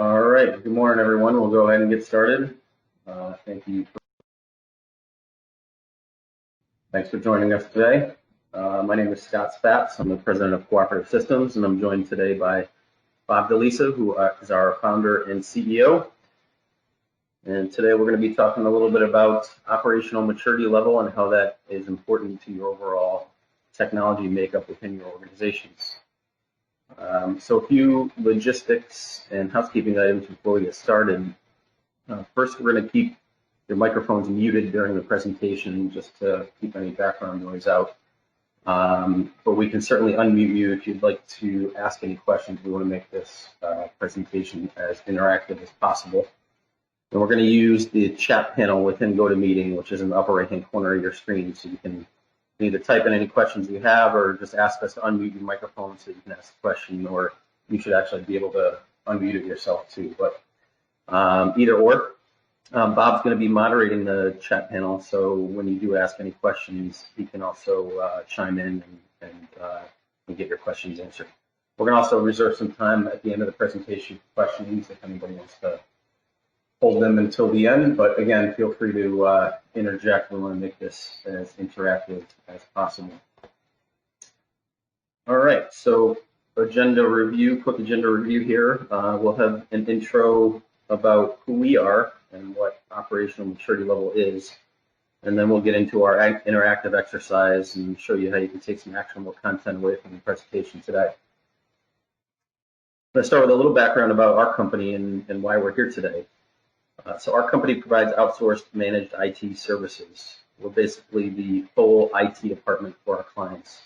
All right, good morning, everyone. We'll go ahead and get started. Thank you. Thanks for joining us today. My name is Spatz. I'm the president of Cooperative Systems, and I'm joined today by Bob DeLisa, who is our founder and CEO. And today we're going to be talking a little bit about operational maturity level and how that is important to your overall technology makeup within your organizations. So a few logistics and housekeeping items before we get started. First, we're going to keep your microphones muted during the presentation just to keep any background noise out. But we can certainly unmute you if you'd like to ask any questions. We want to make this presentation as interactive as possible. And we're going to use the chat panel within GoToMeeting, which is in the upper right-hand corner of your screen, so you can either type in any questions you have or just ask us to unmute your microphone so you can ask a question, or you should actually be able to unmute it yourself too. But either or. Bob's going to be moderating the chat panel, so when you do ask any questions, he can also chime in and get your questions answered. We're going to also reserve some time at the end of the presentation for questions if anybody wants to hold them until the end, but again, feel free to interject. We want to make this as interactive as possible. All right, so quick agenda review here. We'll have an intro about who we are and what operational maturity level is, and then we'll get into our interactive exercise and show you how you can take some actionable content away from the presentation today. Let's start with a little background about our company and why we're here today. So our company provides outsourced managed IT services. We're basically the full IT department for our clients.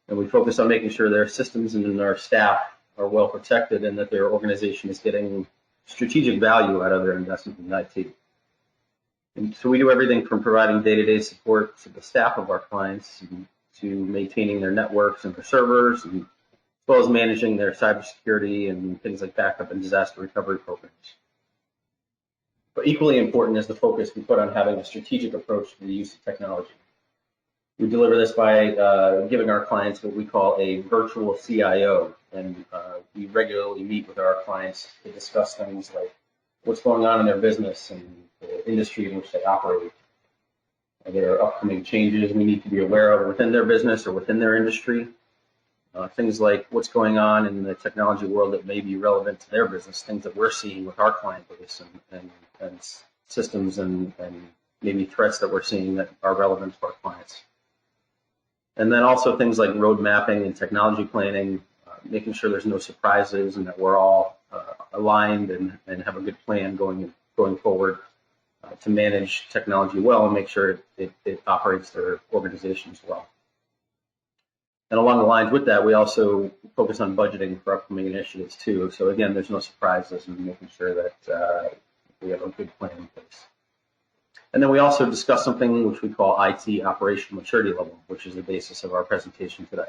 And we focus on making sure their systems and our staff are well protected and that their organization is getting strategic value out of their investment in IT. And so we do everything from providing day-to-day support to the staff of our clients to maintaining their networks and their servers, and as well as managing their cybersecurity and things like backup and disaster recovery programs. But equally important is the focus we put on having a strategic approach to the use of technology. We deliver this by giving our clients what we call a virtual CIO, and we regularly meet with our clients to discuss things like what's going on in their business and the industry in which they operate. Are there upcoming changes we need to be aware of within their business or within their industry? Things like what's going on in the technology world that may be relevant to their business, things that we're seeing with our client base and systems and maybe threats that we're seeing that are relevant to our clients. And then also things like road mapping and technology planning, making sure there's no surprises and that we're all aligned and have a good plan going forward to manage technology well and make sure it operates their organizations well. And along the lines with that, we also focus on budgeting for upcoming initiatives too. So again, there's no surprises and making sure that we have a good plan in place. And then we also discuss something which we call IT operational maturity level, which is the basis of our presentation today.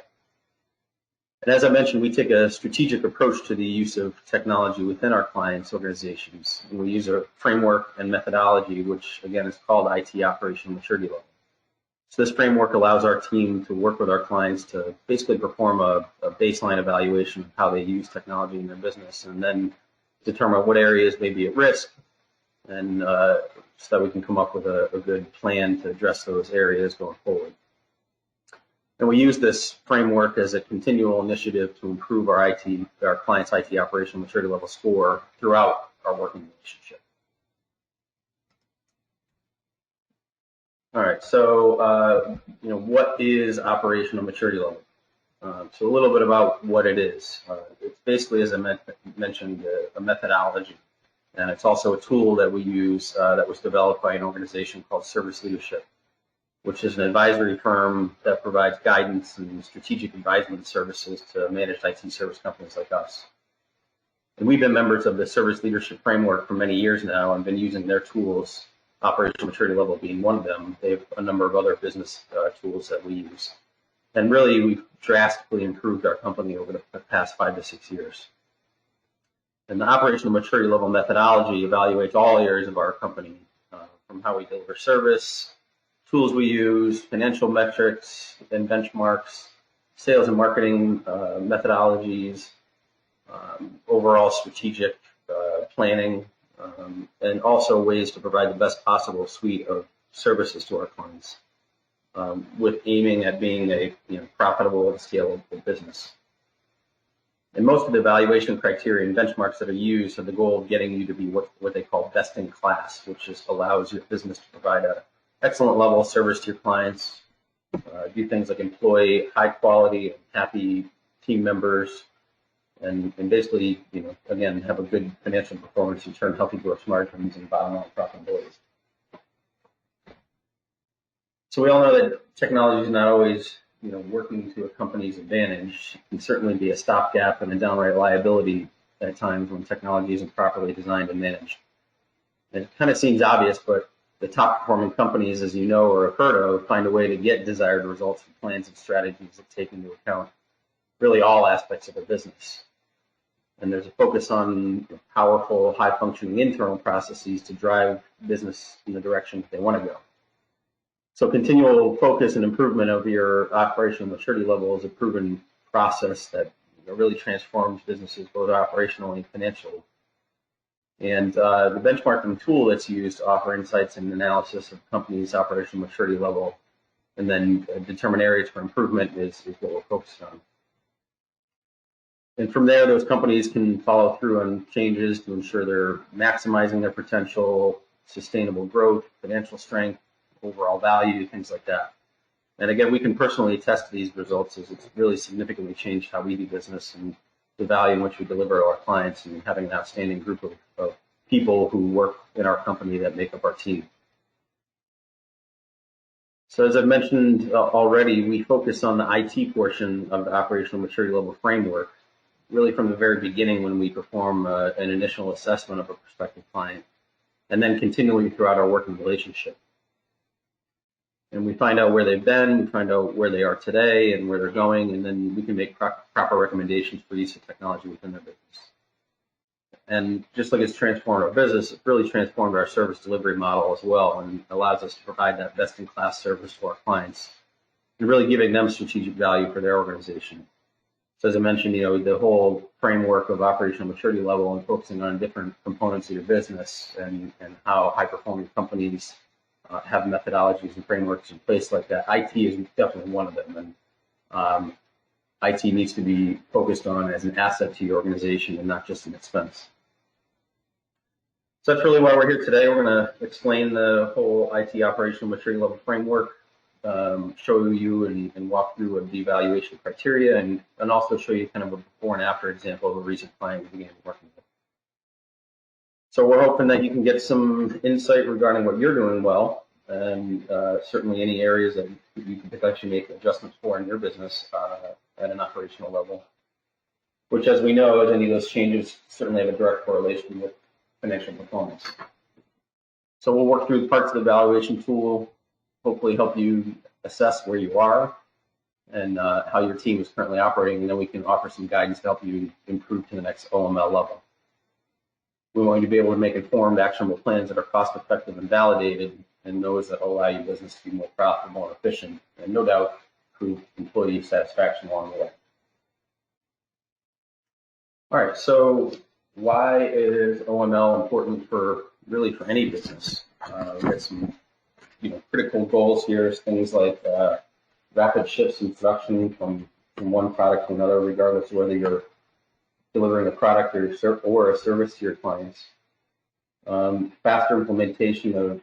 And as I mentioned, we take a strategic approach to the use of technology within our clients' organizations. And we use a framework and methodology, which again is called IT operational maturity level. So this framework allows our team to work with our clients to basically perform a baseline evaluation of how they use technology in their business, and then determine what areas may be at risk, and so that we can come up with a good plan to address those areas going forward. And we use this framework as a continual initiative to improve our clients' IT operational maturity level score throughout our working relationship. All right, so what is operational maturity level? So a little bit about what it is. It's basically, as I mentioned, a methodology, and it's also a tool that we use that was developed by an organization called Service Leadership, which is an advisory firm that provides guidance and strategic advisement services to managed IT service companies like us. And we've been members of the Service Leadership Framework for many years now and been using their tools, operational maturity level being one of them. They have a number of other business tools that we use. And really, we've drastically improved our company over the past 5 to 6 years. And the operational maturity level methodology evaluates all areas of our company, from how we deliver service, tools we use, financial metrics and benchmarks, sales and marketing methodologies, overall strategic planning, and also ways to provide the best possible suite of services to our clients, with aiming at being a profitable and scalable business. And most of the evaluation criteria and benchmarks that are used have the goal of getting you to be what they call best in class, which just allows your business to provide an excellent level of service to your clients, do things like employ high quality and happy team members, and basically, again, have a good financial performance and turn healthy gross margins and bottom line profitability. So we all know that technology is not always working to a company's advantage. It can certainly be a stopgap and a downright liability at times when technology isn't properly designed and managed. And it kind of seems obvious, but the top performing companies, as you know or have heard of, find a way to get desired results with plans and strategies that take into account really all aspects of their business. And there's a focus on powerful, high-functioning internal processes to drive business in the direction that they want to go. So continual focus and improvement of your operational maturity level is a proven process that really transforms businesses both operationally and financially. And the benchmarking tool that's used to offer insights and analysis of companies' operational maturity level and then determine areas for improvement is what we're focused on. And from there, those companies can follow through on changes to ensure they're maximizing their potential, sustainable growth, financial strength, overall value, things like that. And again, we can personally attest to these results as it's really significantly changed how we do business and the value in which we deliver to our clients, and having an outstanding group of people who work in our company that make up our team. So as I've mentioned already, we focus on the IT portion of the operational maturity level framework, really from the very beginning when we perform an initial assessment of a prospective client, and then continually throughout our working relationship. And we find out where they've been, we find out where they are today and where they're going, and then we can make proper recommendations for use of technology within their business. And just like it's transformed our business, it really transformed our service delivery model as well, and allows us to provide that best-in-class service to our clients, and really giving them strategic value for their organization. So as I mentioned, the whole framework of operational maturity level and focusing on different components of your business and how high-performing companies have methodologies and frameworks in place like that. IT is definitely one of them, and IT needs to be focused on as an asset to your organization and not just an expense. So that's really why we're here today. We're going to explain the whole IT operational maturity level framework, show you and walk through the evaluation criteria, and also show you kind of a before and after example of a recent client we began working with. So we're hoping that you can get some insight regarding what you're doing well, and certainly any areas that you can potentially make adjustments for in your business at an operational level, which, as we know, any of those changes certainly have a direct correlation with financial performance. So we'll work through parts of the evaluation tool, hopefully help you assess where you are and how your team is currently operating, and then we can offer some guidance to help you improve to the next OML level. We want you to be able to make informed, actionable plans that are cost-effective and validated, and those that allow your business to be more profitable and efficient, and no doubt improve employee satisfaction along the way. All right, so why is OML important for any business? We got some critical goals here, things like rapid shifts in production from one product to another, regardless of whether you're delivering a product or a service to your clients. Faster implementation of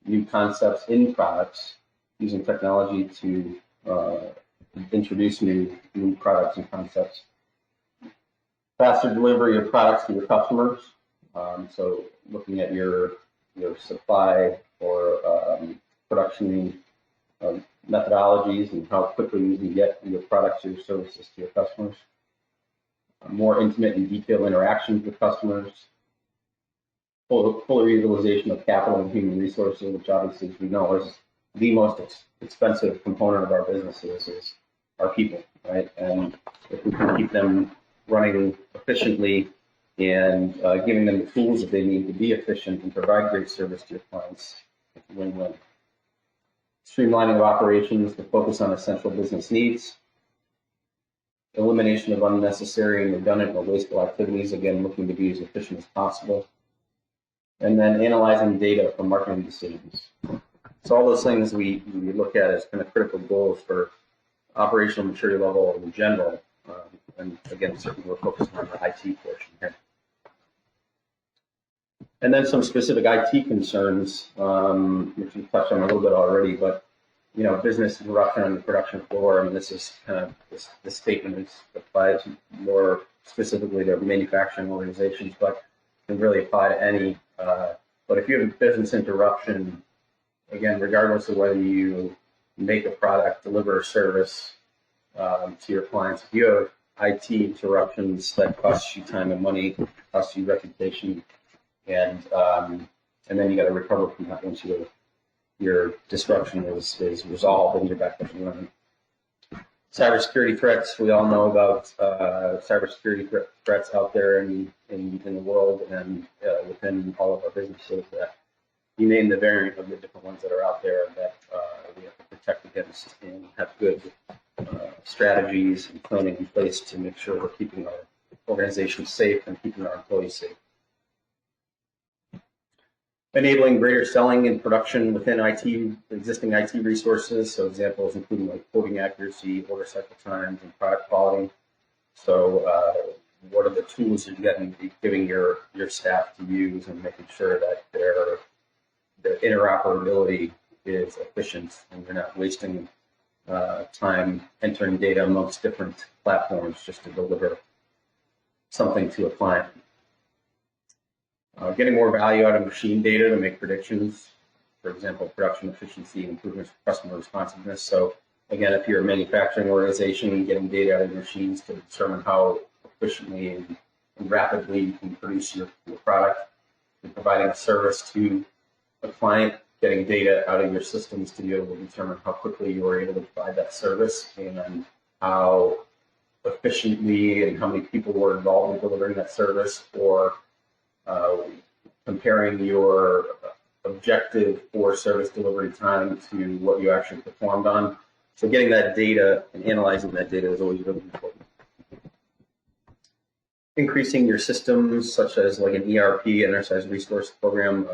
new concepts in products, using technology to introduce new products and concepts. Faster delivery of products to your customers. So looking at your supply or production methodologies and how quickly you can get your products or your services to your customers. More intimate and detailed interactions with customers, fuller utilization of capital and human resources, which obviously, as we know, is the most expensive component of our businesses, is our people, right? And if we can keep them running efficiently and giving them the tools that they need to be efficient and provide great service to your clients, it's a win-win. Streamlining of operations to focus on essential business needs. elimination of unnecessary and redundant or wasteful activities, again, looking to be as efficient as possible. And then analyzing data for marketing decisions. So all those things we look at as kind of critical goals for operational maturity level in general. And again, certainly we're focusing on the IT portion here. And then some specific IT concerns, which we touched on a little bit already, but business interruption on the production floor. I mean, this is kind of this statement applies more specifically to manufacturing organizations, but can really apply to any. But if you have a business interruption, again, regardless of whether you make a product, deliver a service to your clients, if you have IT interruptions that cost you time and money, cost you reputation, and then you got to recover from that once your disruption is resolved and you're back up and running. Cybersecurity threats, we all know about cybersecurity threats out there in the world and within all of our businesses. That you name the variant of the different ones that are out there that we have to protect against and have good strategies and planning in place to make sure we're keeping our organization safe and keeping our employees safe. Enabling greater selling and production within existing IT resources. So examples including like quoting accuracy, order cycle times, and product quality. So what are the tools you're giving your staff to use and making sure that their interoperability is efficient and you're not wasting time entering data amongst different platforms just to deliver something to a client. Getting more value out of machine data to make predictions, for example, production efficiency, improvements for customer responsiveness. So again, if you're a manufacturing organization, getting data out of your machines to determine how efficiently and rapidly you can produce your product, and providing a service to a client, getting data out of your systems to be able to determine how quickly you were able to provide that service and how efficiently and how many people were involved in delivering that service, or comparing your objective for service delivery time to what you actually performed on. So getting that data and analyzing that data is always really important. Increasing your systems, such as like an ERP, Enterprise Resource Program,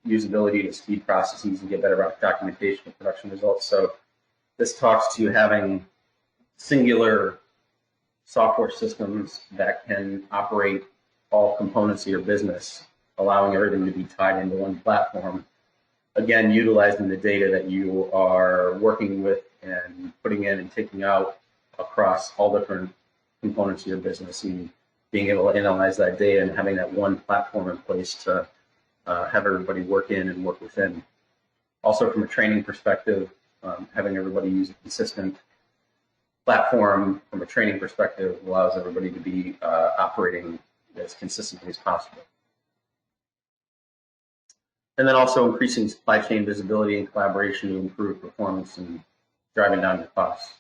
usability to speed processes and get better documentation of production results. So this talks to having singular software systems that can operate all components of your business, allowing everything to be tied into one platform. Again, utilizing the data that you are working with and putting in and taking out across all different components of your business, and being able to analyze that data and having that one platform in place to have everybody work in and work within. Also, from a training perspective, having everybody use a consistent platform from a training perspective allows everybody to be operating as consistently as possible. And then also increasing supply chain visibility and collaboration to improve performance and driving down your costs.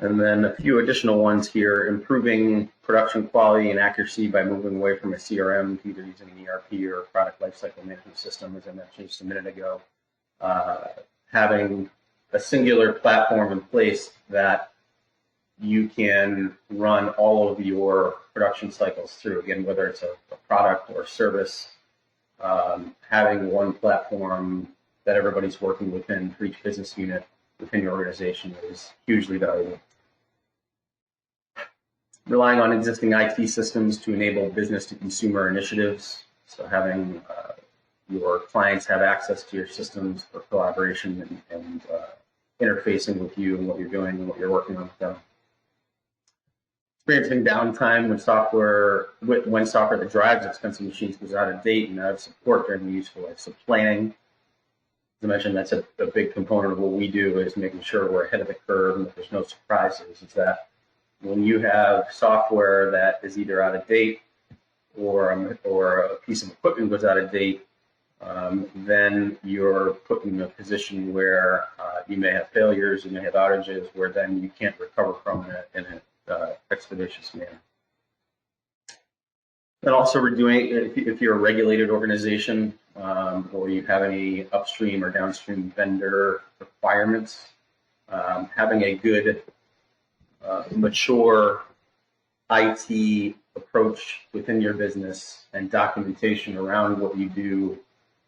And then a few additional ones here: improving production quality and accuracy by moving away from a CRM to either using an ERP or a product lifecycle management system, as I mentioned just a minute ago. Having a singular platform in place that you can run all of your production cycles through, again, whether it's a product or service. Having one platform that everybody's working within for each business unit within your organization is hugely valuable. Relying on existing IT systems to enable business-to-consumer initiatives. So having your clients have access to your systems for collaboration and interfacing with you and what you're doing and what you're working on with them. Experiencing downtime when software that drives expensive machines goes out of date and out of support during the useful life. So planning, as I mentioned, that's a big component of what we do, is making sure we're ahead of the curve and that there's no surprises. Is that when you have software that is either out of date or a piece of equipment goes out of date, then you're put in a position where you may have failures, you may have outages, where then you can't recover from it in an expeditious manner. And also, we're doing, if you're a regulated organization or you have any upstream or downstream vendor requirements, having a good, mature IT approach within your business and documentation around what you do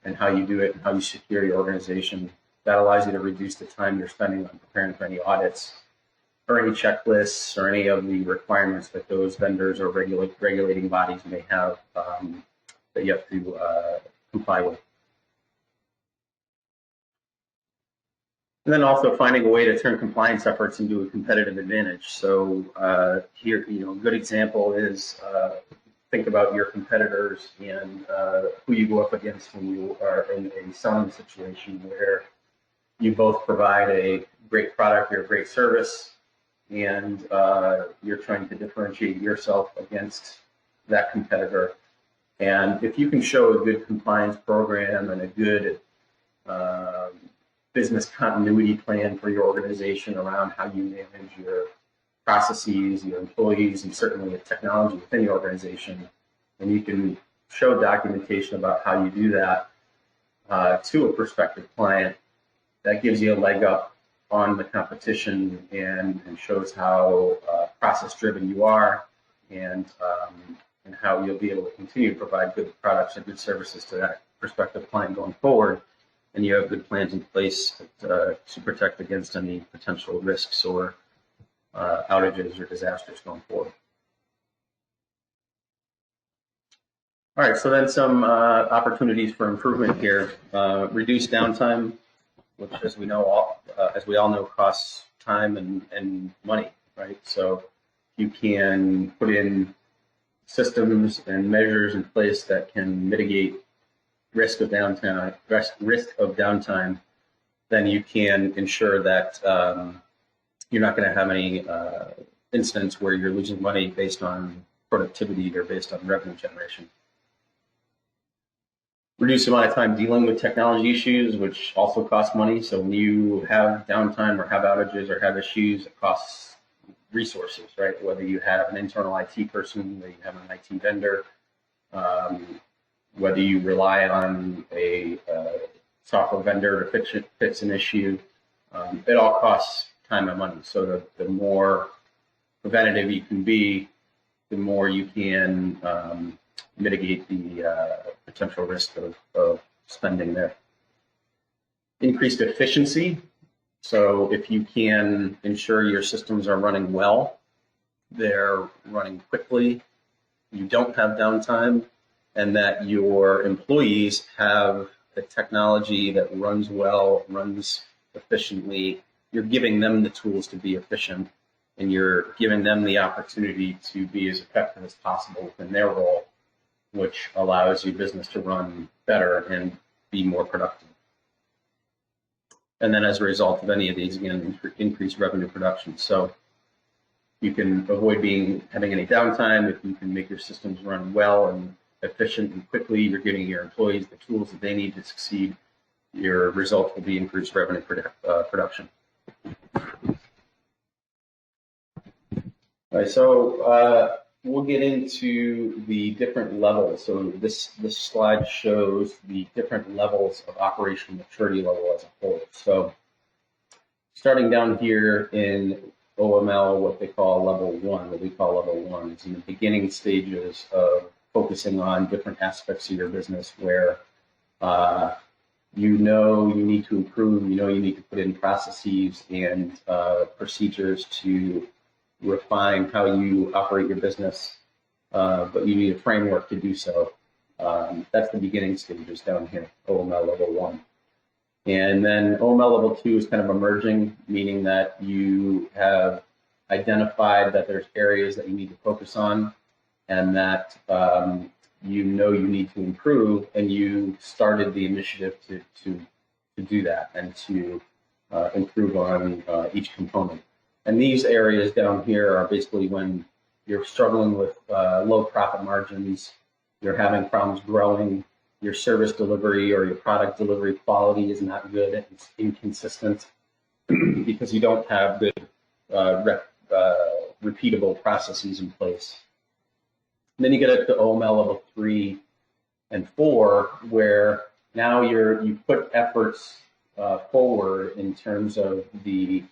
and how you do it and how you secure your organization. That allows you to reduce the time you're spending on preparing for any audits or any checklists or any of the requirements that those vendors or regulating bodies may have that you have to comply with. And then also finding a way to turn compliance efforts into a competitive advantage. So here, a good example is think about your competitors and who you go up against when you are in a selling situation where you both provide a great product or a great service, and you're trying to differentiate yourself against that competitor. And if you can show a good compliance program and a good business continuity plan for your organization around how you manage your processes, your employees, and certainly the technology within your organization, and you can show documentation about how you do that to a prospective client, that gives you a leg up on the competition and shows how process-driven you are, and how you'll be able to continue to provide good products and good services to that prospective client going forward. And you have good plans in place to protect against any potential risks or outages or disasters going forward. All right, so then some opportunities for improvement here. Reduce downtime, which, as we all know, costs time and money, right? So you can put in systems and measures in place that can mitigate risk of downtime, then you can ensure that you're not going to have any incidents where you're losing money based on productivity or based on revenue generation. Reduce the amount of time dealing with technology issues, which also costs money. So when you have downtime or have outages or have issues, it costs resources, right? Whether you have an internal IT person, whether you have an IT vendor, whether you rely on a software vendor to fix an issue, it all costs time and money. So the more preventative you can be, the more you can mitigate the potential risk of spending there. Increased efficiency. So if you can ensure your systems are running well, they're running quickly, you don't have downtime, and that your employees have the technology that runs well, runs efficiently, you're giving them the tools to be efficient, and you're giving them the opportunity to be as effective as possible within their role, which allows your business to run better and be more productive. And then as a result of any of these, again, increase revenue production. So you can avoid having any downtime. If you can make your systems run well and efficient and quickly, you're giving your employees the tools that they need to succeed, your result will be increased revenue production. All right, so we'll get into the different levels. So this slide shows the different levels of operational maturity level as a whole. So starting down here in OML, what we call level one, is in the beginning stages of focusing on different aspects of your business where you need to improve, you need to put in processes and procedures to refine how you operate your business, but you need a framework to do so. That's the beginning stages down here, OML level 1. And then OML level 2 is kind of emerging, meaning that you have identified that there's areas that you need to focus on and that you need to improve, and you started the initiative to do that and to improve on each component. And these areas down here are basically when you're struggling with low profit margins, you're having problems growing, your service delivery or your product delivery quality is not good, it's inconsistent because you don't have good repeatable processes in place. And then you get up to OML level 3 and 4, where now you put efforts forward in terms of the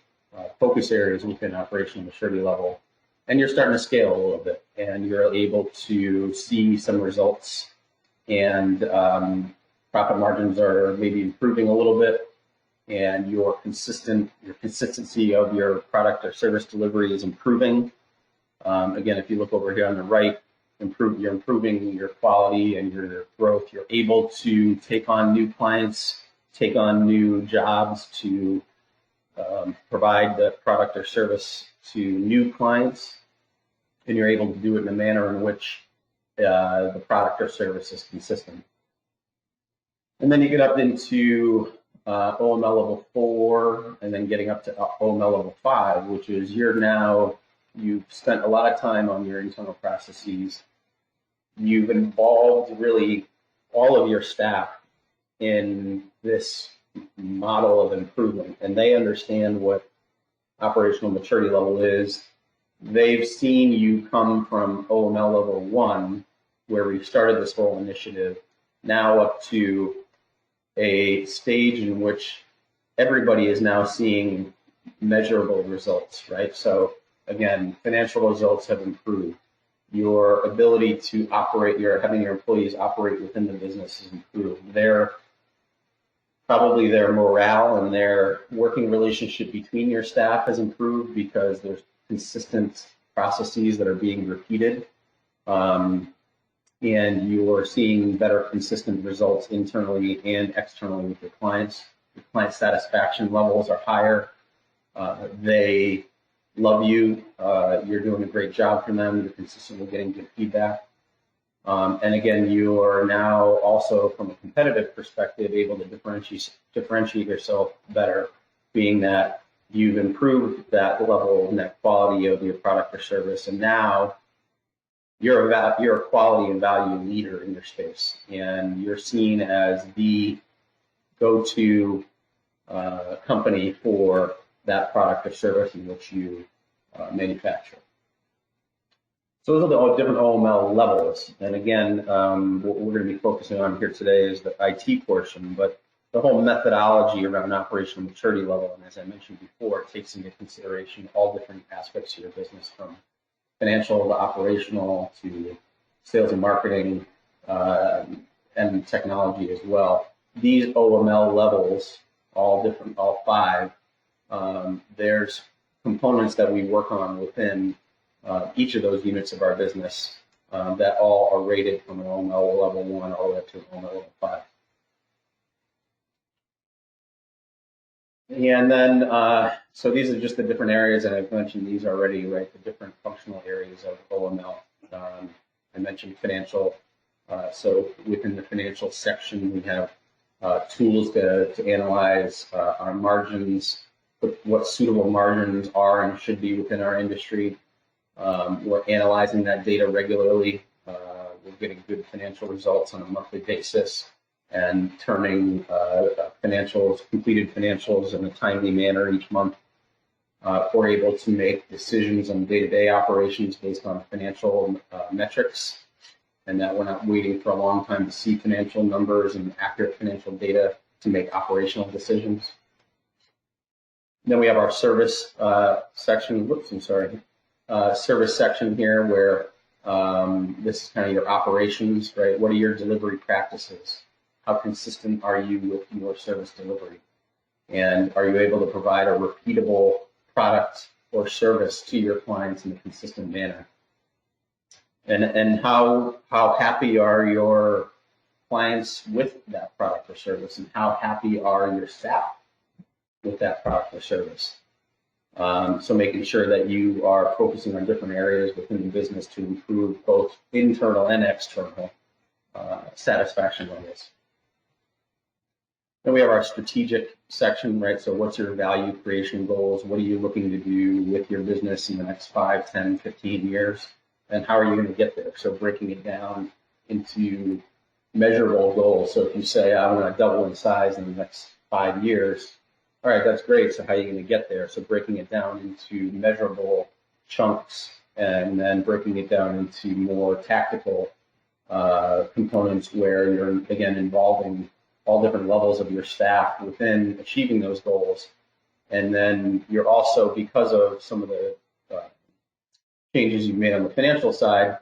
focus areas within operational maturity level, and you're starting to scale a little bit, and you're able to see some results, and profit margins are maybe improving a little bit, and your consistency of your product or service delivery is improving. Again, if you look over here on the right, you're improving your quality and your growth. You're able to take on new clients, take on new jobs to provide the product or service to new clients, and you're able to do it in a manner in which the product or service is consistent. And then you get up into OML level 4, and then getting up to OML level 5, which is you've spent a lot of time on your internal processes. You've involved really all of your staff in this model of improvement, and they understand what operational maturity level is. They've seen you come from OML level 1, where we started this whole initiative, now up to a stage in which everybody is now seeing measurable results, right? So again, financial results have improved. Your ability to operate, having your employees operate within the business has improved. Probably their morale and their working relationship between your staff has improved because there's consistent processes that are being repeated. And you're seeing better consistent results internally and externally with your clients. Your client satisfaction levels are higher. They love you. You're doing a great job for them. You're consistently getting good feedback. And again, you are now also, from a competitive perspective, able to differentiate yourself better, being that you've improved that level and that quality of your product or service, and now you're a quality and value leader in your space, and you're seen as the go-to company for that product or service in which you manufacture. So those are the different OML levels. And again, what we're going to be focusing on here today is the IT portion, but the whole methodology around operational maturity level, and as I mentioned before, it takes into consideration all different aspects of your business, from financial to operational to sales and marketing and technology as well. These OML levels, all 5, there's components that we work on within each of those units of our business that all are rated from an OML level 1 all the way up to an OML level 5. And then, so these are just the different areas, and I've mentioned these already, right? The different functional areas of OML. I mentioned financial. So within the financial section, we have tools to analyze our margins, what suitable margins are and should be within our industry. We're analyzing that data regularly. We're getting good financial results on a monthly basis and turning completed financials in a timely manner each month. We're able to make decisions on day-to-day operations based on financial metrics, and that we're not waiting for a long time to see financial numbers and accurate financial data to make operational decisions. Then we have our service section. Service section here, where this is kind of your operations, right? What are your delivery practices? How consistent are you with your service delivery? And are you able to provide a repeatable product or service to your clients in a consistent manner? And how happy are your clients with that product or service? And how happy are your staff with that product or service? So making sure that you are focusing on different areas within the business to improve both internal and external satisfaction levels. Then we have our strategic section, right? So what's your value creation goals? What are you looking to do with your business in the next 5, 10, 15 years? And how are you going to get there? So breaking it down into measurable goals. So if you say, I want to double in size in the next 5 years, all right, that's great. So how are you going to get there? So breaking it down into measurable chunks, and then breaking it down into more tactical components where you're, again, involving all different levels of your staff within achieving those goals, And then you're also, because of some of the changes you've made on the financial side,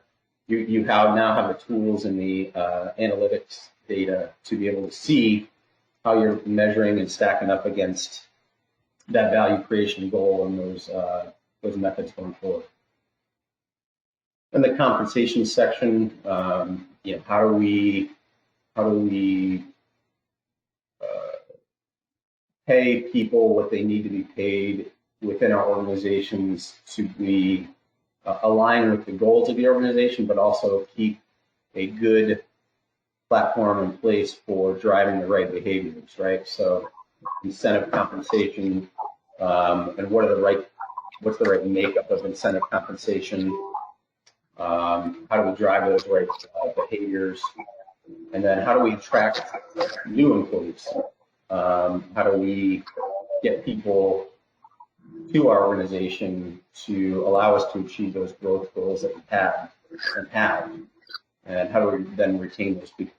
you now have the tools and the analytics data to be able to see how you're measuring and stacking up against that value creation goal and those methods going forward. In the compensation section, how do we pay people what they need to be paid within our organizations to be align with the goals of the organization, but also keep a good platform in place for driving the right behaviors, right? So incentive compensation, and what's the right makeup of incentive compensation? How do we drive those right behaviors? And then how do we attract new employees? How do we get people to our organization to allow us to achieve those growth goals that we have? And how do we then retain those people?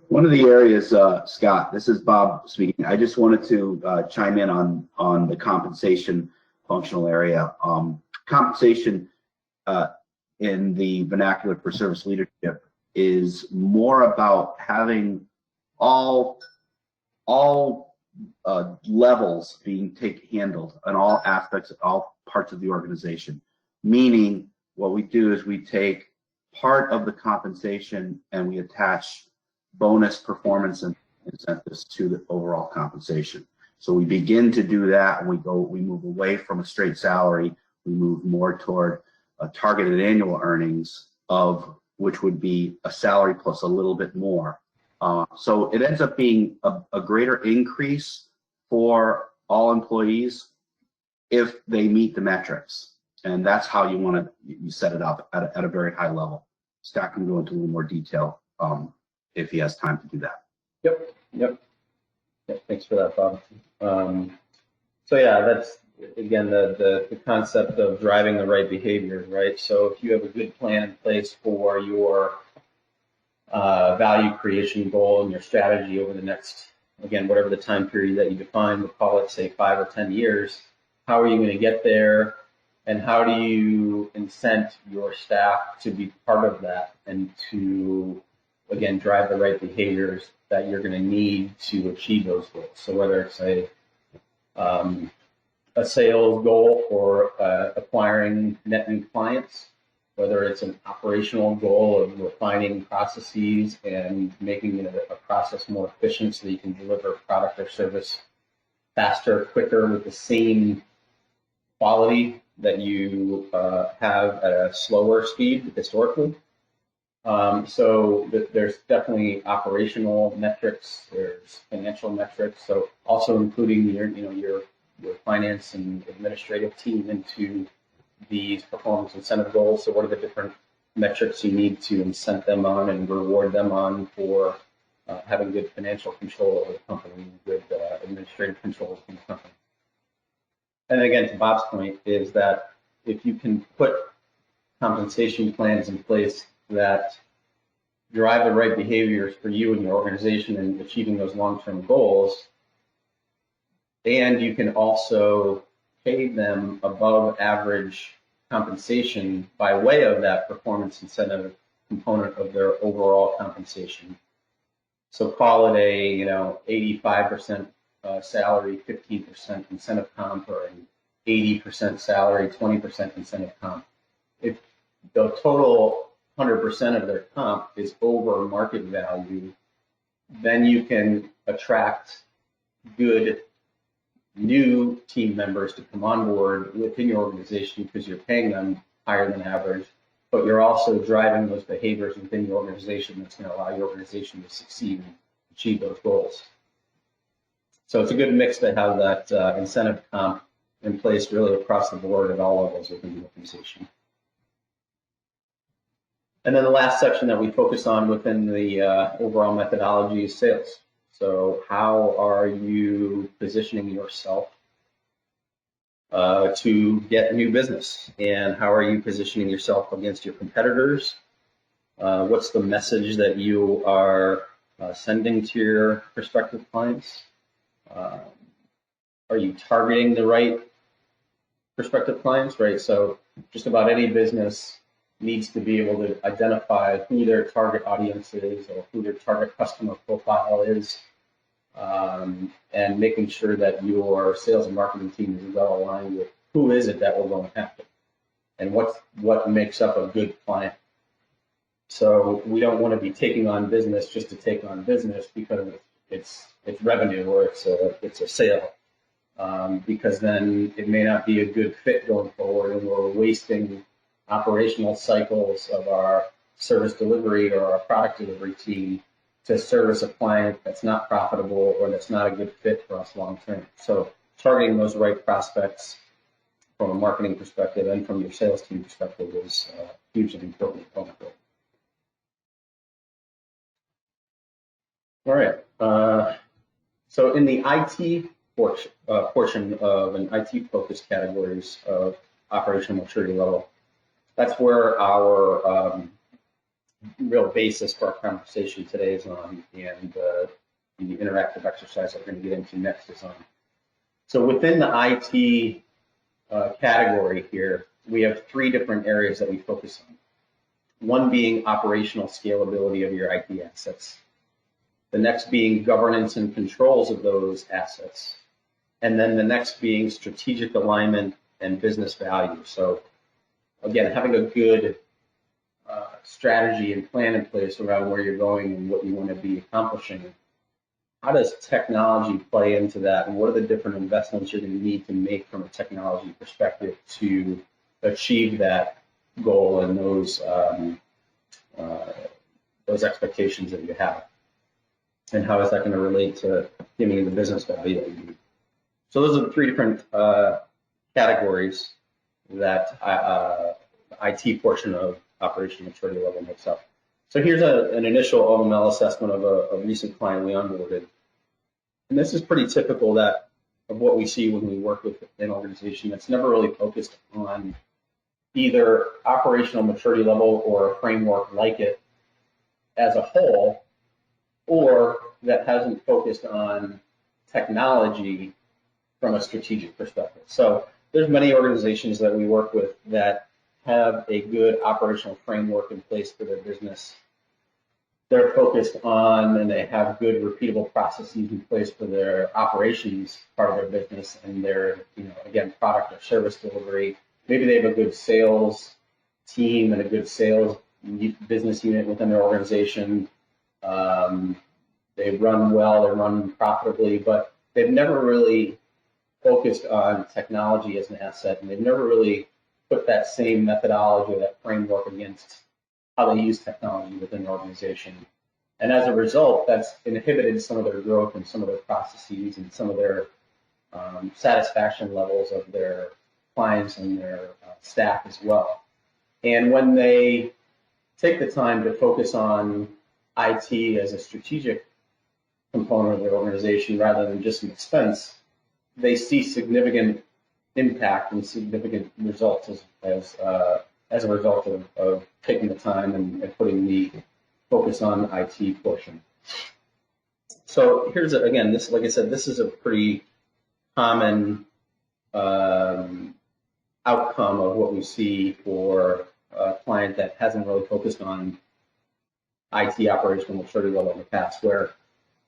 One of the areas, Scott, this is Bob speaking. I just wanted to chime in on the compensation functional area. Compensation in the vernacular for service leadership is more about having all levels being handled on all aspects, all parts of the organization. Meaning, what we do is we take part of the compensation and we attach bonus performance and incentives to the overall compensation. So we begin to do that, and we move away from a straight salary. We move more toward a targeted annual earnings of which would be a salary plus a little bit more. So it ends up being a greater increase for all employees if they meet the metrics, and that's how you want to set it up at a very high level. Scott can go into a little more detail if he has time to do that. Yep. Thanks for that, Bob. So yeah, that's again the concept of driving the right behavior, right? So if you have a good plan in place for your value creation goal and your strategy over the next, again, whatever the time period that you define, we'll call it, say, 5 or 10 years, how are you going to get there? And how do you incent your staff to be part of that and to, again, drive the right behaviors that you're going to need to achieve those goals? So whether it's a sales goal for acquiring net new clients, whether it's an operational goal of refining processes and making it a process more efficient so that you can deliver product or service faster, quicker, with the same quality that you have at a slower speed historically. So there's definitely operational metrics, there's financial metrics, so also including your finance and administrative team into these performance incentive goals. So what are the different metrics you need to incent them on and reward them on for having good financial control over the company, good administrative controls in the company? And again, to Bob's point, is that if you can put compensation plans in place that drive the right behaviors for you and your organization in achieving those long-term goals, and you can also pay them above average compensation by way of that performance incentive component of their overall compensation. So call it a 85% salary, 15% incentive comp, or an 80% salary, 20% incentive comp. If the total 100% of their comp is over market value, then you can attract good new team members to come on board within your organization because you're paying them higher than average, but you're also driving those behaviors within your organization that's going to allow your organization to succeed and achieve those goals. So it's a good mix to have that incentive comp in place really across the board at all levels within the organization. And then the last section that we focus on within the overall methodology is sales. So how are you positioning yourself to get new business? And how are you positioning yourself against your competitors? What's the message that you are sending to your prospective clients? are you targeting the right prospective clients, right? So just about any business needs to be able to identify who their target audience is or who their target customer profile is, and making sure that your sales and marketing team is well aligned with who is it that we're going after and what makes up a good client. So we don't want to be taking on business just to take on business because it's revenue or it's a sale, because then it may not be a good fit going forward, and we're wasting operational cycles of our service delivery or our product delivery team to service a client that's not profitable or that's not a good fit for us long term. So targeting those right prospects from a marketing perspective and from your sales team perspective is hugely important. All right. So in the IT portion of an IT focused categories of operational maturity level, that's where our real basis for our conversation today is on, and the interactive exercise that we're going to get into next is on. So within the IT category here, we have three different areas that we focus on. One being operational scalability of your IT assets. The next being governance and controls of those assets. And then the next being strategic alignment and business value. So again, having a good strategy and plan in place around where you're going and what you want to be accomplishing. How does technology play into that, and what are the different investments you're going to need to make from a technology perspective to achieve that goal and those expectations that you have? And how is that going to relate to giving you the business value that you need? So those are the three different categories that the IT portion of operational maturity level makes up. So here's an initial OML assessment of a recent client we onboarded. And this is pretty typical of what we see when we work with an organization that's never really focused on either operational maturity level or a framework like it as a whole, or that hasn't focused on technology from a strategic perspective. So there's many organizations that we work with that have a good operational framework in place for their business. They're focused on, and they have good repeatable processes in place for their operations part of their business and their, again, product or service delivery. Maybe they have a good sales team and a good sales business unit within their organization. They run well, they run profitably, but they've never really focused on technology as an asset, and they've never really put that same methodology or that framework against how they use technology within the organization. And as a result, that's inhibited some of their growth and some of their processes and some of their satisfaction levels of their clients and their staff as well. And when they take the time to focus on IT as a strategic component of their organization rather than just an expense, they see significant impact and significant results as a result of taking the time and putting the focus on the IT portion. So here's again, this, like I said, this is a pretty common outcome of what we see for a client that hasn't really focused on IT operational maturity level in the past, where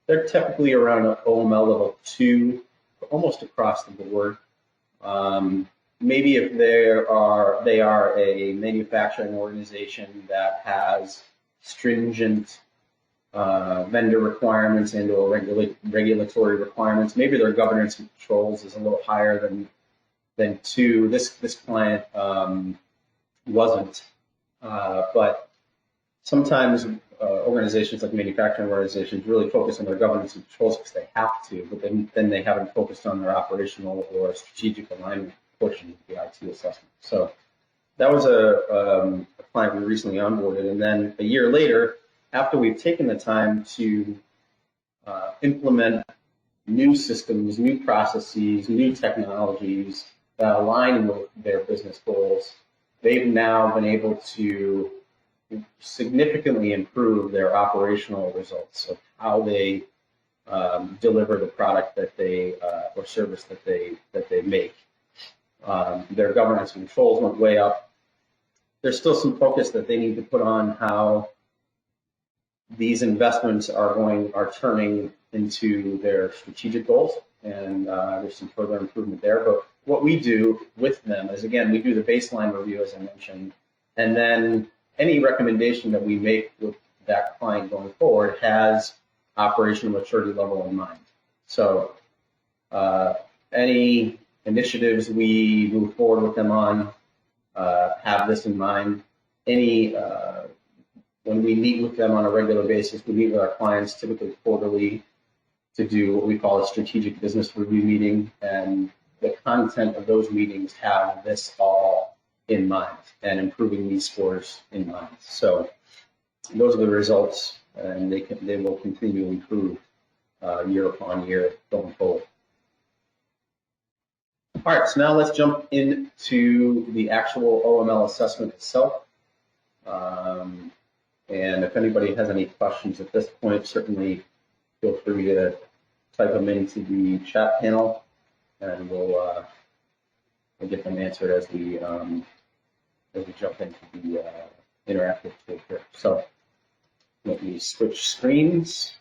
they're typically around an OML level 2, almost across the board. Maybe if they are a manufacturing organization that has stringent vendor requirements and or regulatory requirements, maybe their governance and controls is a little higher than 2. This client wasn't, but sometimes organizations like manufacturing organizations really focus on their governance and controls because they have to, but then they haven't focused on their operational or strategic alignment portion of the IT assessment. So that was a client we recently onboarded, and then a year later, after we've taken the time to implement new systems, new processes, new technologies that align with their business goals, they've now been able to significantly improve their operational results of how they deliver the product that they or service that they make. Their governance and controls went way up. There's still some focus that they need to put on how these investments are turning into their strategic goals, and there's some further improvement there. But what we do with them is, again, we do the baseline review, as I mentioned, and then any recommendation that we make with that client going forward has operational maturity level in mind. So any initiatives we move forward with them on have this in mind. When we meet with them on a regular basis, we meet with our clients typically quarterly to do what we call a strategic business review meeting, and the content of those meetings have this all in mind and improving these scores in mind. So those are the results, and they will continue to improve year upon year going forward. All right, so now let's jump into the actual OML assessment itself. And if anybody has any questions at this point, certainly feel free to type them into the chat panel, and we'll get them answered as we jump into the interactive tool here. So let me switch screens.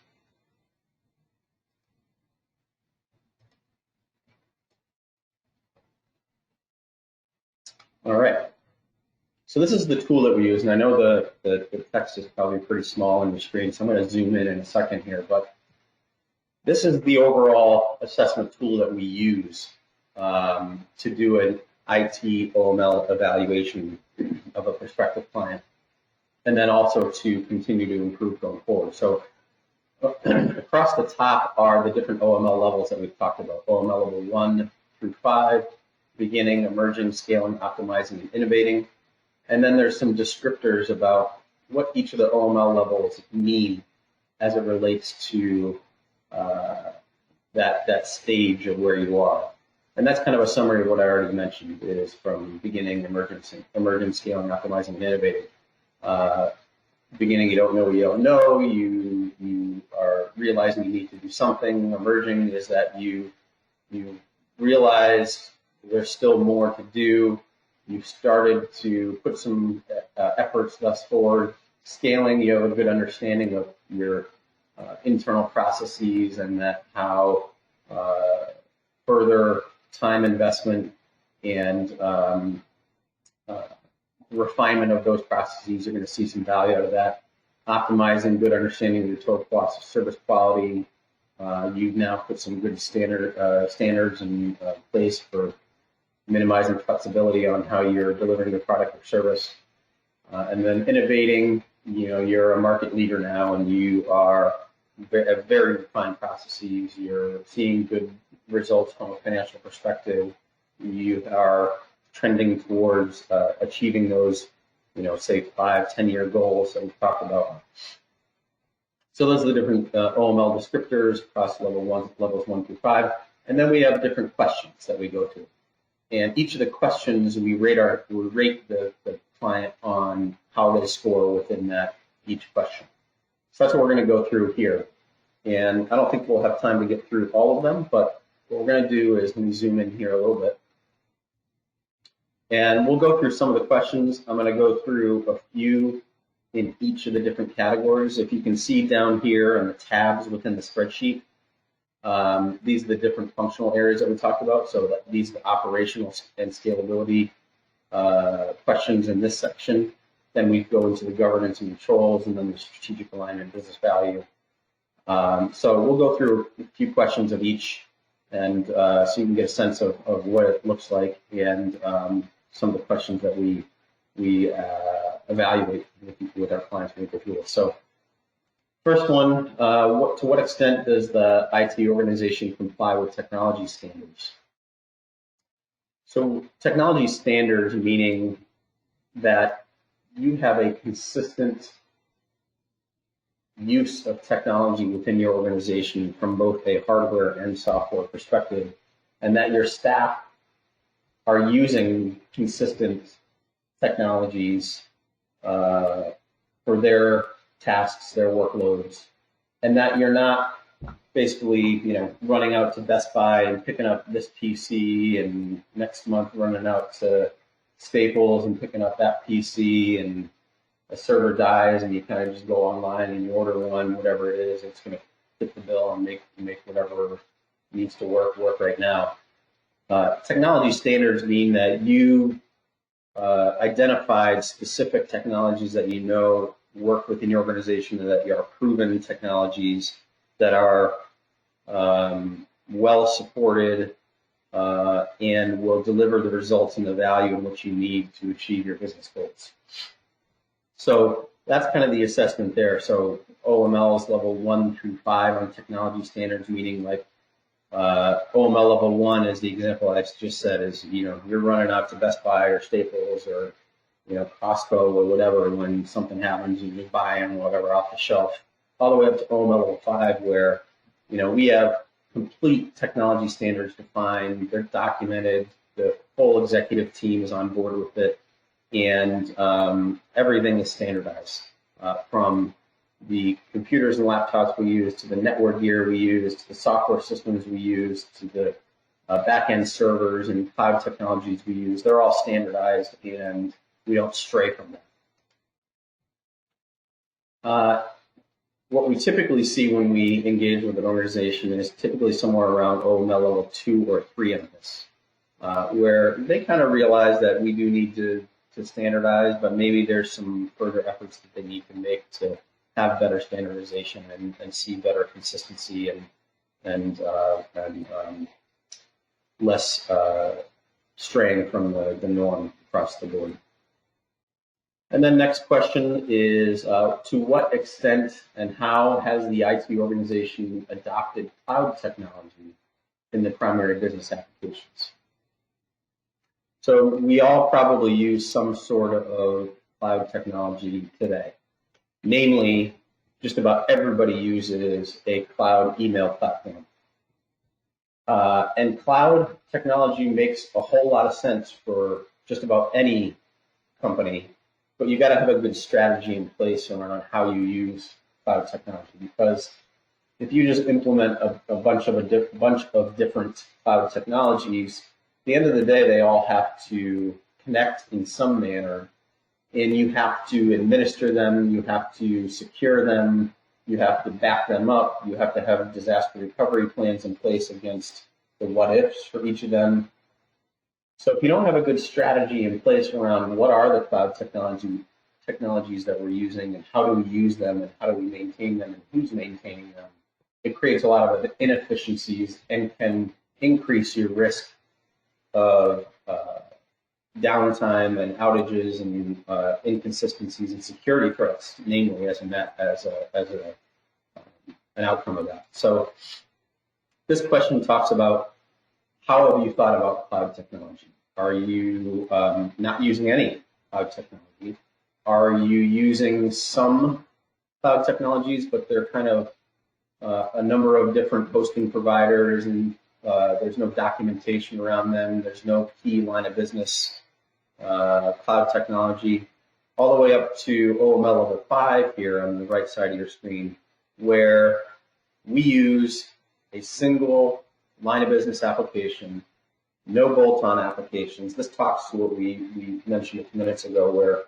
All right. So this is the tool that we use, and I know the text is probably pretty small on your screen, so I'm going to zoom in a second here. But this is the overall assessment tool that we use to do an IT OML evaluation of a prospective client, and then also to continue to improve going forward. So across the top are the different OML levels that we've talked about: OML level 1 through 5, beginning, emerging, scaling, optimizing, and innovating. And then there's some descriptors about what each of the OML levels mean as it relates to that stage of where you are. And that's kind of a summary of what I already mentioned. It is from beginning, emerging, scaling, optimizing, and innovating. Beginning, you don't know what you don't know. You are realizing you need to do something. Emerging is that you realize there's still more to do. You've started to put some efforts thus forward. Scaling, you have a good understanding of your internal processes, and that how further time investment and refinement of those processes, you're going to see some value out of that. Optimizing, good understanding of your total cost of service quality. You've now put some good standards in place for minimizing flexibility on how you're delivering the product or service. And then innovating, you're a market leader now, and you have very refined processes. You're seeing good results from a financial perspective. You are trending towards achieving those, say 5-10 year goals that we've talked about. So those are the different OML descriptors across levels 1 through 5. And then we have different questions that we go to. And each of the questions, we rate the client on how they score within each question. So that's what we're going to go through here. And I don't think we'll have time to get through all of them, but what we're going to do is, let me zoom in here a little bit. And we'll go through some of the questions. I'm going to go through a few in each of the different categories. If you can see down here in the tabs within the spreadsheet, these are the different functional areas that we talked about. So these are the operational and scalability questions in this section. Then we go into the governance and controls, and then the strategic alignment, business value. So we'll go through a few questions of each, and so you can get a sense of what it looks like, and some of the questions that we evaluate with our clients when we go through it. So first one, to what extent does the IT organization comply with technology standards? So technology standards meaning that you have a consistent use of technology within your organization from both a hardware and software perspective, and that your staff are using consistent technologies for their tasks, their workloads, and that you're not basically, running out to Best Buy and picking up this PC, and next month running out to Staples and picking up that PC, and a server dies, and you kind of just go online and you order one, whatever it is, it's going to fit the bill and make whatever needs to work right now. Technology standards mean that you identified specific technologies that work within your organization, and that are proven technologies that are well supported and will deliver the results and the value in which you need to achieve your business goals. So that's kind of the assessment there. So OML is level 1 through 5 on technology standards, meaning like OML level 1 is the example I just said, is you're running out to Best Buy or Staples or Costco or whatever when something happens, and you're buying whatever off the shelf, all the way up to OML level 5, where we have complete technology standards defined, they're documented, the whole executive team is on board with it, and everything is standardized, from the computers and laptops we use, to the network gear we use, to the software systems we use, to the back-end servers and cloud technologies we use. They're all standardized, and we don't stray from them. What we typically see when we engage with an organization is typically somewhere around OML level 2 or 3 on this, where they kind of realize that we do need to standardize, but maybe there's some further efforts that they need to make to have better standardization and see better consistency and less straying from the norm across the board. And then next question is, to what extent and how has the IT organization adopted cloud technology in the primary business applications? So we all probably use some sort of cloud technology today. Namely, just about everybody uses a cloud email platform. And cloud technology makes a whole lot of sense for just about any company, but you got to have a good strategy in place around how you use cloud technology. Because if you just implement a bunch of different cloud technologies, at the end of the day, they all have to connect in some manner, and you have to administer them, you have to secure them, you have to back them up, you have to have disaster recovery plans in place against the what-ifs for each of them. So if you don't have a good strategy in place around what are the cloud technologies that we're using, and how do we use them, and how do we maintain them, and who's maintaining them, it creates a lot of inefficiencies and can increase your risk of downtime and outages and inconsistencies and security threats, namely as an outcome of that. So this question talks about, how have you thought about cloud technology? Are you not using any cloud technology? Are you using some cloud technologies, but they're kind of a number of different hosting providers, and there's no documentation around them, there's no key line of business cloud technology, all the way up to OML level 5 here on the right side of your screen, where we use a single line of business application, no bolt-on applications. This talks to what we mentioned a few minutes ago, where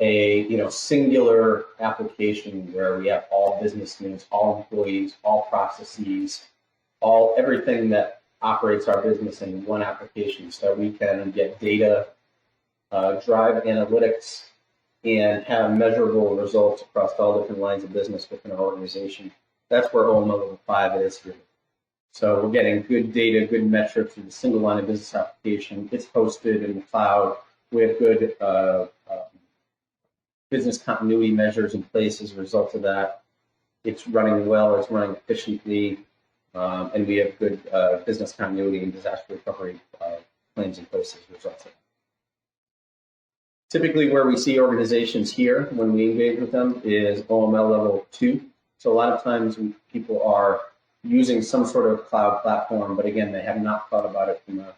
a singular application where we have all business units, all employees, all processes, everything that operates our business in one application, so that we can get data, drive analytics, and have measurable results across all different lines of business within our organization. That's where OML level 5 is here. So we're getting good data, good metrics with a single line of business application. It's hosted in the cloud. We have good business continuity measures in place as a result of that. It's running well, it's running efficiently, and we have good business continuity and disaster recovery plans in place as a result of that. Typically where we see organizations here when we engage with them is OML level 2. So a lot of times people are using some sort of cloud platform, but again, they have not thought about it from a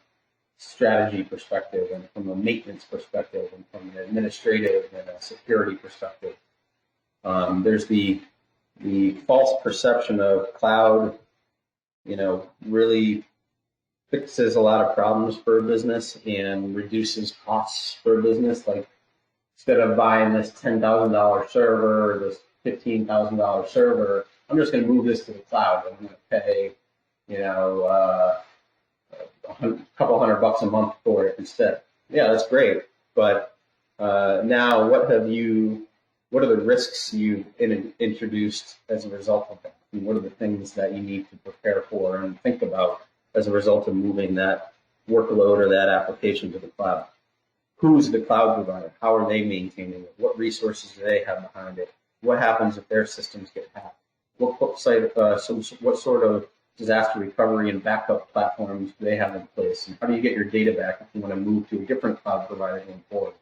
strategy perspective, and from a maintenance perspective, and from an administrative and a security perspective. There's the the false perception of cloud, really fixes a lot of problems for a business and reduces costs for a business. Like, instead of buying this $10,000 server or this $15,000 server, I'm just going to move this to the cloud. I'm going to pay, a couple $100 a month for it instead. Yeah, that's great. But now, what are the risks you've introduced as a result of that? And what are the things that you need to prepare for and think about as a result of moving that workload or that application to the cloud? Who's the cloud provider? How are they maintaining it? What resources do they have behind it? What happens if their systems get hacked? What sort of disaster recovery and backup platforms do they have in place? And how do you get your data back if you want to move to a different cloud provider going forward?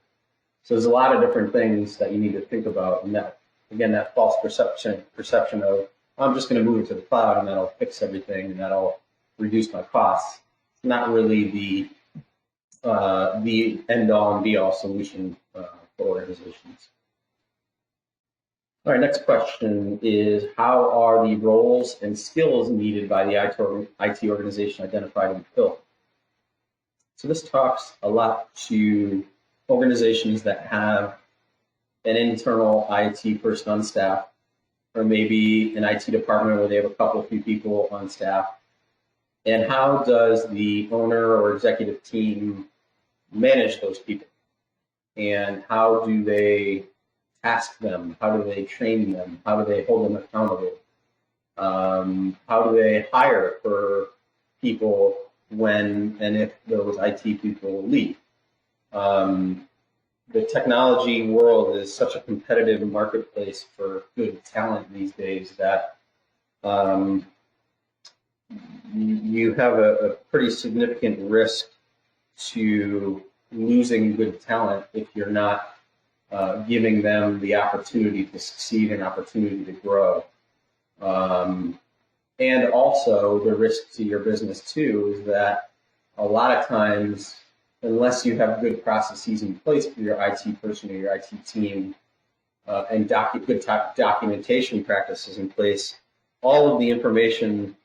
So there's a lot of different things that you need to think about. And that, again, that false perception of, I'm just going to move it to the cloud and that'll fix everything and that'll reduce my costs. It's not really the end-all and be-all solution for organizations. All right, next question is, how are the roles and skills needed by the IT organization identified and filled? So this talks a lot to organizations that have an internal IT person on staff, or maybe an IT department where they have a few people on staff. And how does the owner or executive team manage those people? And how do they task them? How do they train them? How do they hold them accountable? How do they hire for people when and if those IT people leave? The technology world is such a competitive marketplace for good talent these days that you have a pretty significant risk to losing good talent if you're not giving them the opportunity to succeed and opportunity to grow. And also the risk to your business too is that a lot of times, unless you have good processes in place for your IT person or your IT team and good documentation practices in place, all of the information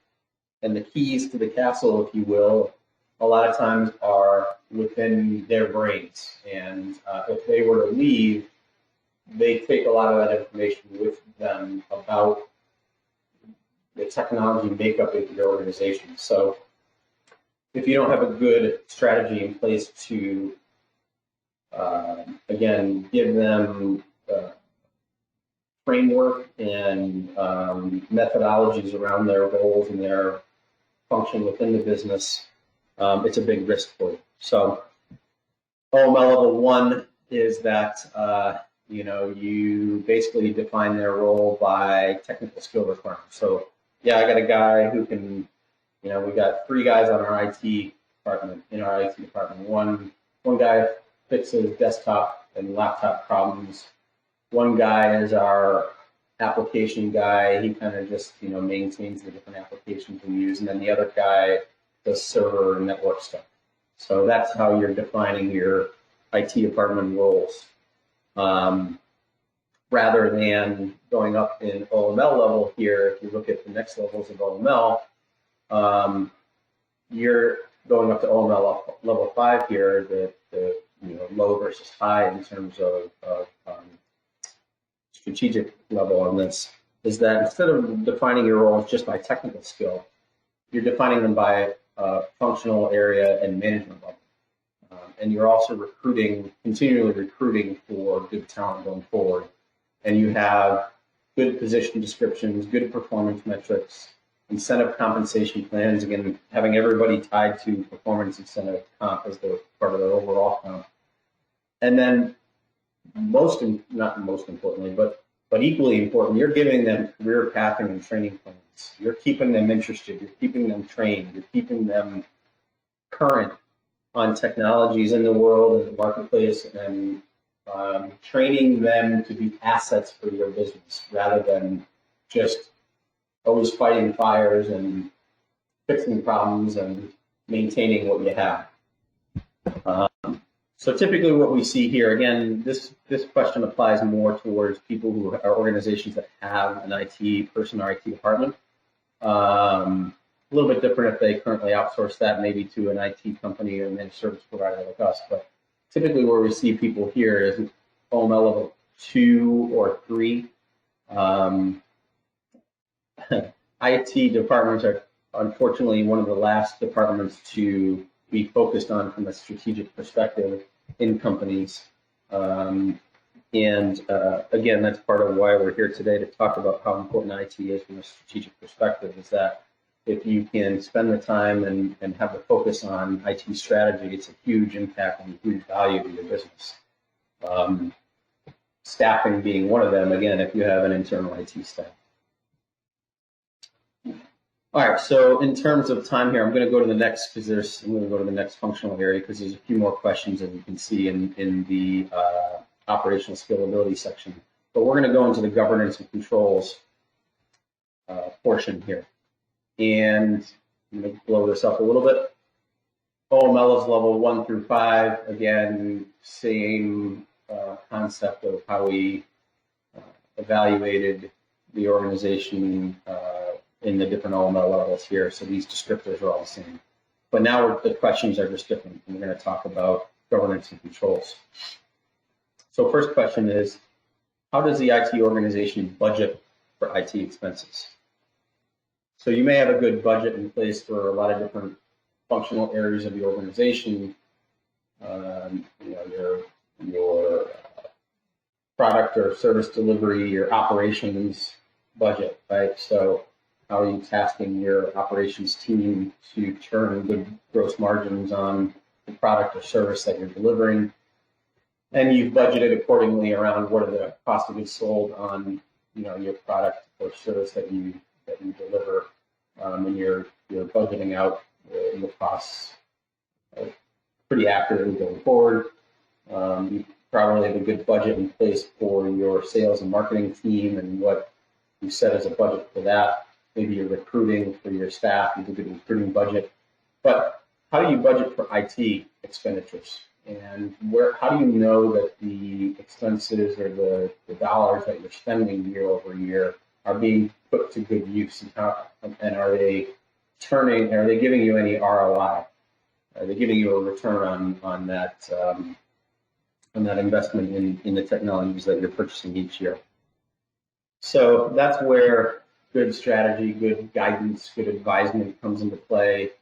and the keys to the castle, if you will, a lot of times are within their brains. And if they were to leave, they take a lot of that information with them about the technology makeup of your organization. So if you don't have a good strategy in place to, again, give them framework and methodologies around their roles and their function within the business, it's a big risk for you. So OML level 1 is that you basically define their role by technical skill requirements. So yeah, I got a guy who can, we got 3 guys on our IT department. One guy fixes desktop and laptop problems. One guy is our application guy. He kind of just, maintains the different applications we use. And then the other guy does server and network stuff. So that's how you're defining your IT department roles. Rather than going up in OML level here, if you look at the next levels of OML, you're going up to OML level 5 here, the low versus high in terms of strategic level on this, is that instead of defining your roles just by technical skill, you're defining them by functional area and management level. And you're also continually recruiting for good talent going forward. And you have good position descriptions, good performance metrics, incentive compensation plans, again, having everybody tied to performance incentive comp as part of their overall comp. And then not most importantly, but equally important, you're giving them career pathing and training plans. You're keeping them interested. You're keeping them trained. You're keeping them current on technologies in the world and the marketplace, and training them to be assets for your business rather than just always fighting fires and fixing problems and maintaining what you have. So typically what we see here, again, this question applies more towards people who are organizations that have an IT person or IT department. A little bit different if they currently outsource that maybe to an IT company or a managed service provider like us. But typically where we see people here is OML level 2 or 3. IT departments are unfortunately one of the last departments to be focused on from a strategic perspective in companies. Again, that's part of why we're here today, to talk about how important IT is from a strategic perspective, is that if you can spend the time and have the focus on IT strategy, it's a huge impact and huge value to your business. Staffing being one of them, again, if you have an internal IT staff. All right, so in terms of time here, I'm going to go to the next, I'm going to go to the next functional area because there's a few more questions that you can see in the operational scalability section. But we're going to go into the governance and controls portion here. And I'm going to blow this up a little bit. OML is level 1 through 5. Again, same concept of how we evaluated the organization in the different OML levels here. So these descriptors are all the same. But now the questions are just different. And we're going to talk about governance and controls. So first question is, how does the IT organization budget for IT expenses? So you may have a good budget in place for a lot of different functional areas of the organization. Your product or service delivery, your operations budget, right? So how are you tasking your operations team to turn good gross margins on the product or service that you're delivering? And you've budgeted accordingly around what are the cost of goods sold on your product or service that you deliver, and you're budgeting out your costs pretty accurately going forward. You probably have a good budget in place for your sales and marketing team and what you set as a budget for that. Maybe you're recruiting for your staff, you have a good recruiting budget. But how do you budget for IT expenditures? And how do you know that the expenses or the dollars that you're spending year over year are being put to good use, and are they giving you any ROI? Are they giving you a return on that investment in the technologies that you're purchasing each year? So that's where good strategy, good guidance, good advisement comes into play.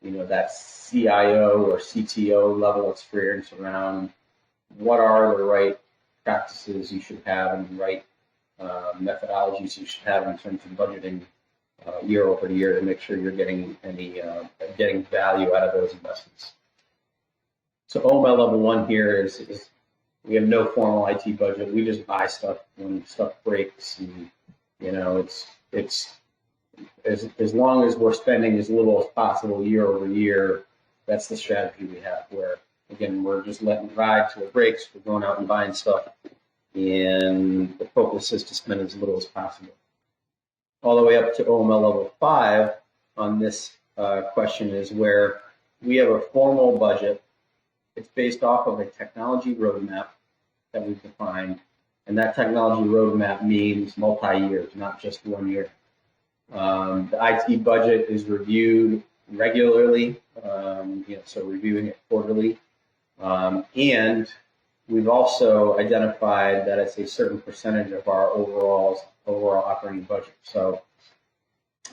That CIO or CTO level experience around what are the right practices you should have and the right methodologies you should have in terms of budgeting year over year to make sure you're getting value out of those investments. So OML level 1 here is we have no formal IT budget. We just buy stuff when stuff breaks, and it's as long as we're spending as little as possible year over year. That's the strategy we have, where again we're just letting it ride till it breaks. We're going out and buying stuff, and the focus is to spend as little as possible. All the way up to OML level 5 on this question is where we have a formal budget. It's based off of a technology roadmap that we've defined, and that technology roadmap means multi-years, not just 1 year. The IT budget is reviewed regularly, so reviewing it quarterly, and we've also identified that it's a certain percentage of our overall operating budget. So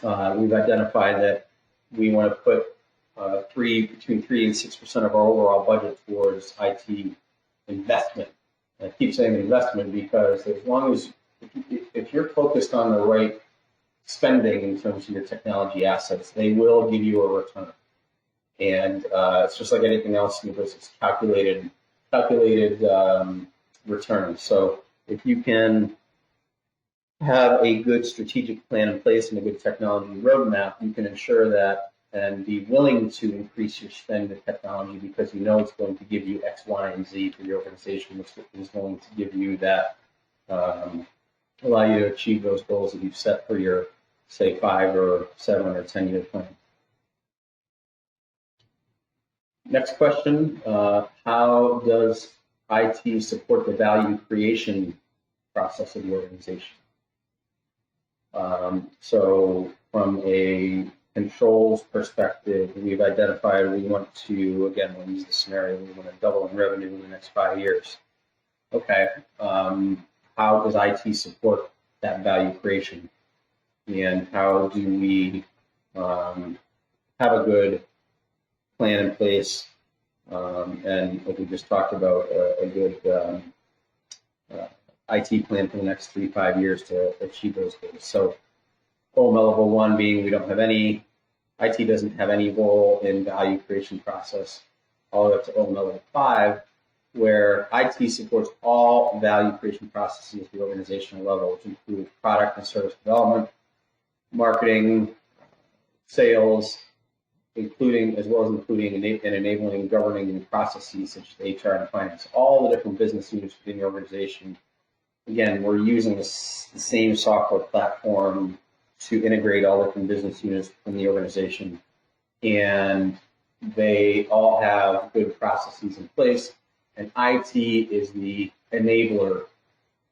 we've identified that we want to put between 3 and 6% of our overall budget towards IT investment. And I keep saying investment because as long as if you're focused on the right spending in terms of your technology assets, they will give you a return. And it's just like anything else in your business, calculated return. So if you can have a good strategic plan in place and a good technology roadmap, you can ensure that and be willing to increase your spend in technology because you know it's going to give you X, Y, and Z for your organization, which is going to give you that, allow you to achieve those goals that you've set for your, say, 5 or 7 or 10 year plan. Next question, how does IT support the value creation process of the organization? So from a controls perspective, we've identified we want to, again, we'll use the scenario, we want to double in revenue in the next 5 years. Okay, how does IT support that value creation? And how do we have a good plan in place, and like we just talked about, a good IT plan for the next 3-5 years to achieve those goals. So OML level 1 being we don't have any, IT doesn't have any role in value creation process, all the way up to OML level 5, where IT supports all value creation processes at the organizational level, which include product and service development, marketing, sales, including and enabling governing processes such as HR and finance, all the different business units within the organization. Again, we're using the same software platform to integrate all different business units in the organization, and they all have good processes in place, and IT is the enabler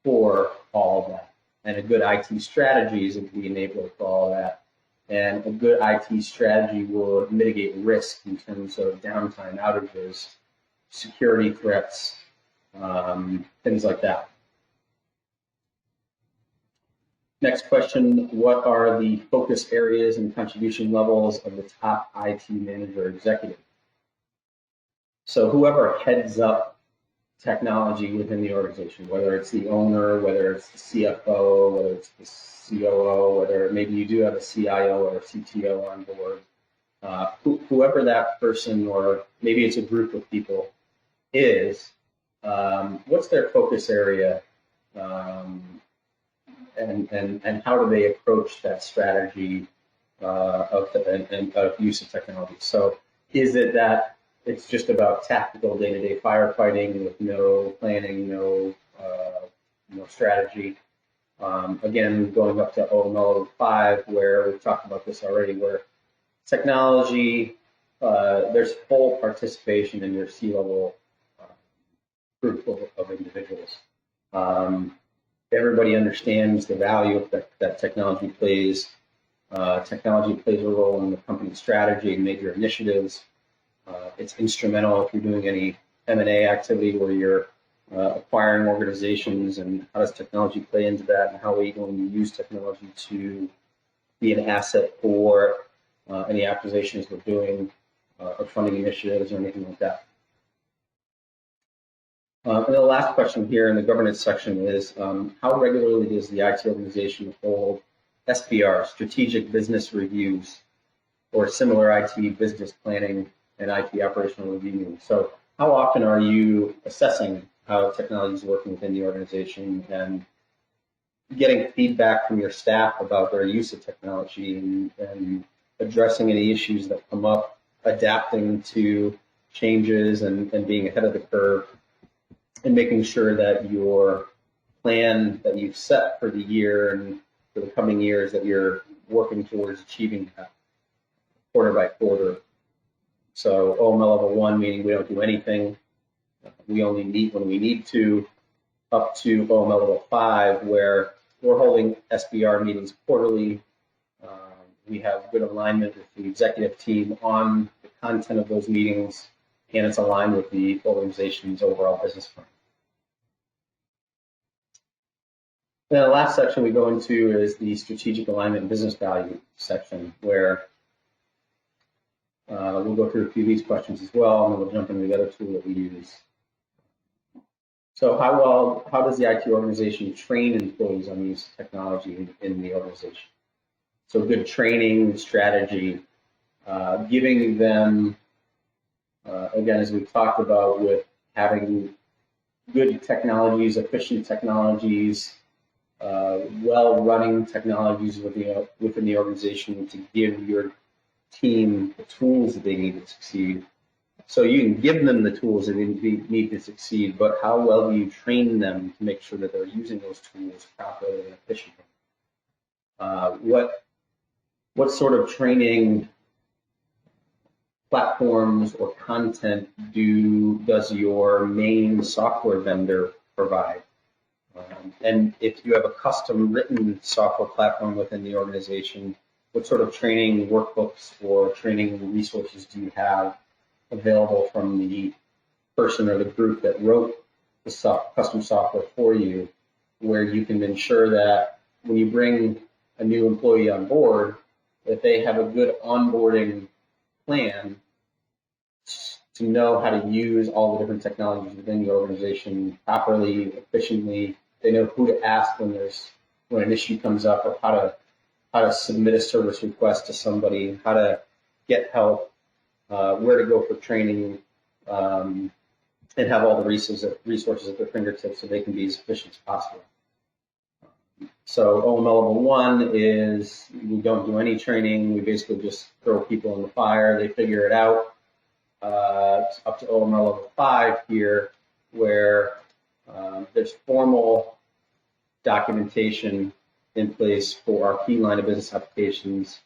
for all of that. And a good IT strategy is the enabler for all of that. And a good IT strategy will mitigate risk in terms of downtime, outages, security threats, things like that. Next question, what are the focus areas and contribution levels of the top IT manager executive? So whoever heads up technology within the organization, whether it's the owner, whether it's the CFO, whether it's the COO, whether maybe you do have a CIO or a CTO on board, whoever that person, or maybe it's a group of people, is, what's their focus area, and how do they approach that strategy of use of technology? So is it that it's just about tactical day-to-day firefighting with no planning, no strategy? Again, going up to OML 5, where we've talked about this already, where technology, there's full participation in your C-level group of individuals. Everybody understands the value that technology plays. Technology plays a role in the company's strategy and major initiatives. It's instrumental if you're doing any M&A activity where you're acquiring organizations, and how does technology play into that, and how are you going to use technology to be an asset for any acquisitions we're doing, or funding initiatives or anything like that. And the last question here in the governance section is, how regularly does the IT organization hold SBR, strategic business reviews, or similar IT business planning and IT operational review? So how often are you assessing how technology is working within the organization and getting feedback from your staff about their use of technology, and addressing any issues that come up, adapting to changes and being ahead of the curve, and making sure that your plan that you've set for the year and for the coming years, that you're working towards achieving that quarter by quarter? So OML level 1, meaning we don't do anything. We only meet when we need to, up to OML level 5, where we're holding SBR meetings quarterly. We have good alignment with the executive team on the content of those meetings, and it's aligned with the organization's overall business plan. Then the last section we go into is the strategic alignment and business value section, where we'll go through a few of these questions as well, and then we'll jump into the other tool that we use. So how does the IT organization train employees on the use of technology in the organization? So good training strategy, giving them, again, as we've talked about, with having good technologies, efficient technologies, well-running technologies within the organization to give your team the tools that they need to succeed. So you can give them the tools that they need to succeed, but how well do you train them to make sure that they're using those tools properly and efficiently? What sort of training platforms or content does your main software vendor provide? And if you have a custom written software platform within the organization, what sort of training workbooks or training resources do you have available from the person or the group that wrote the custom software for you, where you can ensure that when you bring a new employee on board, that they have a good onboarding plan to know how to use all the different technologies within the organization properly, efficiently. They know who to ask when an issue comes up, or how to submit a service request to somebody, how to get help, where to go for training, and have all the resources at their fingertips so they can be as efficient as possible. So OML level 1 is we don't do any training. We basically just throw people in the fire. They figure it out. It's up to OML level 5 here, where there's formal documentation in place for our key line of business applications,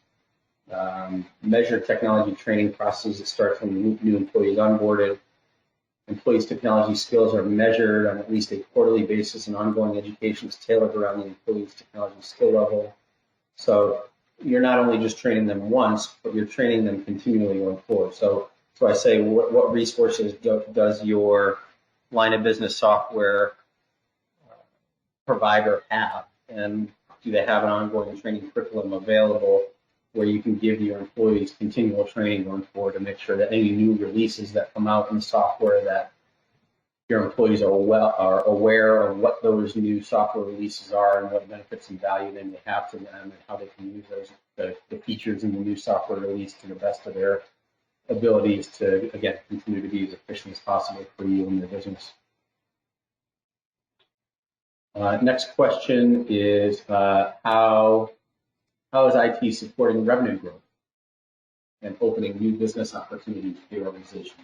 measured technology training processes that start from new employees onboarded. Employees' technology skills are measured on at least a quarterly basis, and ongoing education is tailored around the employee's technology skill level. So you're not only just training them once, but you're training them continually going forward. So I say, what resources does your line of business software provider have? And do they have an ongoing training curriculum available where you can give your employees continual training going forward to make sure that any new releases that come out in the software, that your employees are aware of what those new software releases are and what benefits and value they may have to them, and how they can use the features in the new software release to the best of their abilities to, again, continue to be as efficient as possible for you and your business. Next question is how is IT supporting revenue growth and opening new business opportunities for your organization?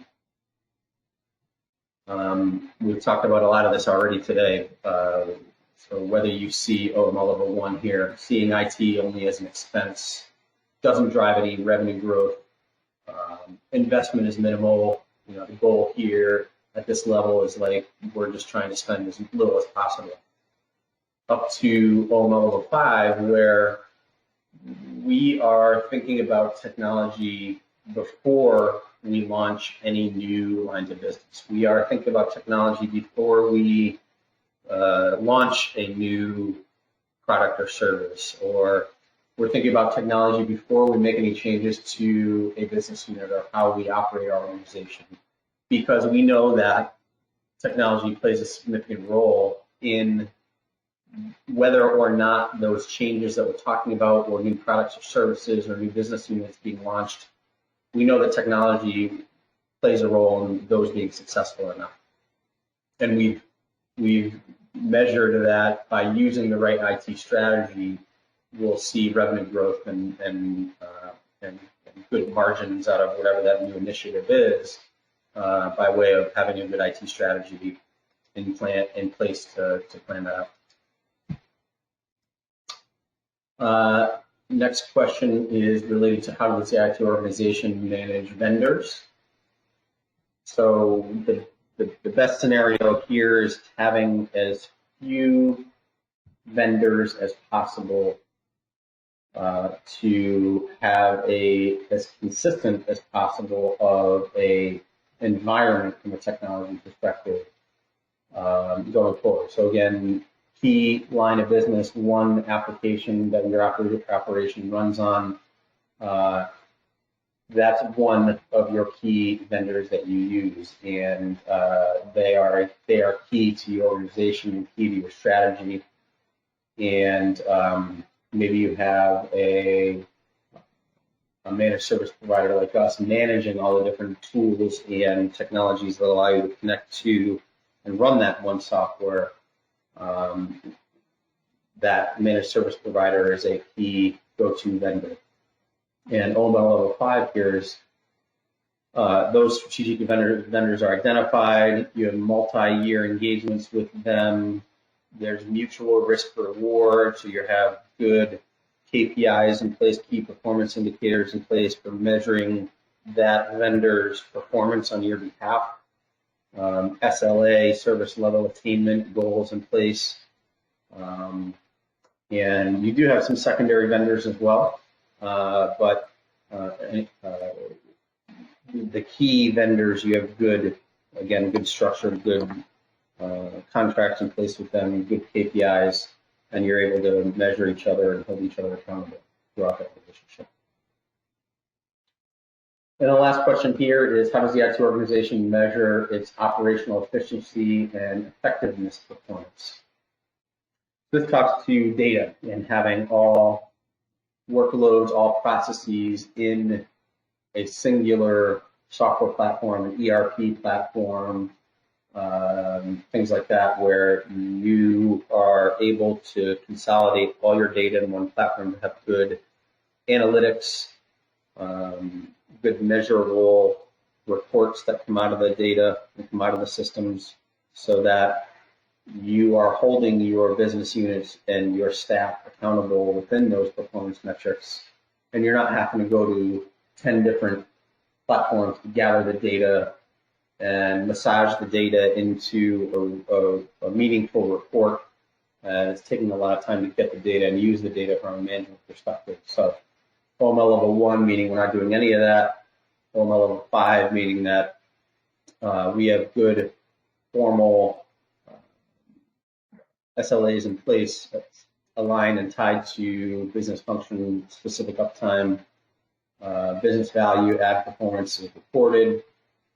We've talked about a lot of this already today. So whether you see OML level 1 here, seeing IT only as an expense doesn't drive any revenue growth. Investment is minimal. The goal here at this level is like we're just trying to spend as little as possible. Up to OML level 5, where we are thinking about technology before we launch any new lines of business. We are thinking about technology before we launch a new product or service, or we're thinking about technology before we make any changes to a business unit or how we operate our organization, because we know that technology plays a significant role in whether or not those changes that we're talking about, or new products or services or new business units being launched, we know that technology plays a role in those being successful or not. And we've measured that by using the right IT strategy, we'll see revenue growth and good margins out of whatever that new initiative is, by way of having a good IT strategy in place to plan that out. Next question is related to how does the IT organization manage vendors? So the best scenario here is having as few vendors as possible to have as consistent as possible of a environment from a technology perspective going forward. So again, key line of business, one application that your operation runs on, that's one of your key vendors that you use, and they are key to your organization and key to your strategy. And maybe you have a managed service provider like us managing all the different tools and technologies that allow you to connect to and run that one software. That managed service provider is a key go-to vendor. And OML level 5 here is those strategic vendors are identified. You have multi-year engagements with them. There's mutual risk reward, so you have good KPIs in place, key performance indicators in place for measuring that vendor's performance on your behalf, SLA, service level attainment goals in place. And you do have some secondary vendors as well, but the key vendors, you have good structure, good contracts in place with them, good KPIs, and you're able to measure each other and hold each other accountable throughout that relationship. And the last question here is, how does the IT organization measure its operational efficiency and effectiveness performance? This talks to data and having all workloads, all processes in a singular software platform, an ERP platform, things like that, where you are able to consolidate all your data in one platform to have good analytics, good measurable reports that come out of the data and come out of the systems, so that you are holding your business units and your staff accountable within those performance metrics, and you're not having to go to 10 different platforms to gather the data and massage the data into a meaningful report. It's taking a lot of time to get the data and use the data from a management perspective. So OML level 1, meaning we're not doing any of that. OML level 5, meaning that we have good formal SLAs in place that's aligned and tied to business function specific uptime, business value, ad performance is reported,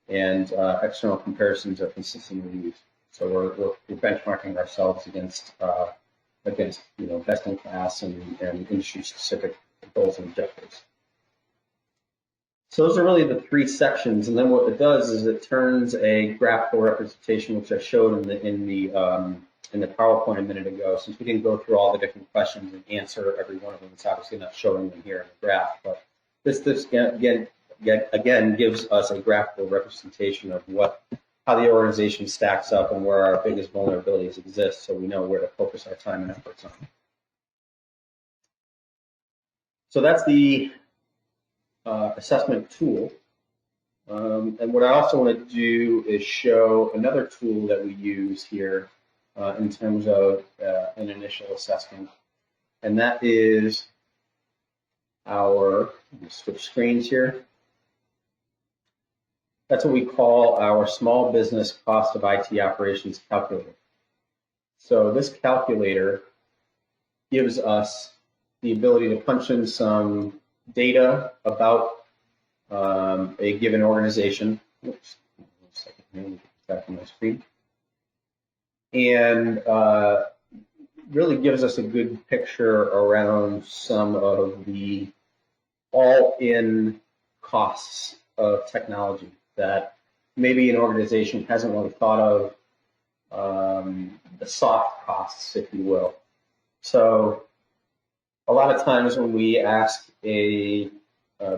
and external comparisons are consistently used. So we're benchmarking ourselves against best in class and industry specific goals and objectives. So those are really the three sections, and then what it does is it turns a graphical representation, which I showed in the PowerPoint a minute ago. Since we didn't go through all the different questions and answer every one of them, it's obviously not showing them here in the graph, but this again gives us a graphical representation of how the organization stacks up and where our biggest vulnerabilities exist, so we know where to focus our time and efforts on. So that's the assessment tool. And what I also want to do is show another tool that we use here in terms of an initial assessment, and that is our, let me switch screens here. That's what we call our small business cost of IT operations calculator. So this calculator gives us the ability to punch in some data about a given organization. Oops, 1 second, let me get back on my screen. And really gives us a good picture around some of the all-in costs of technology that maybe an organization hasn't really thought of, the soft costs, if you will. So a lot of times when we ask a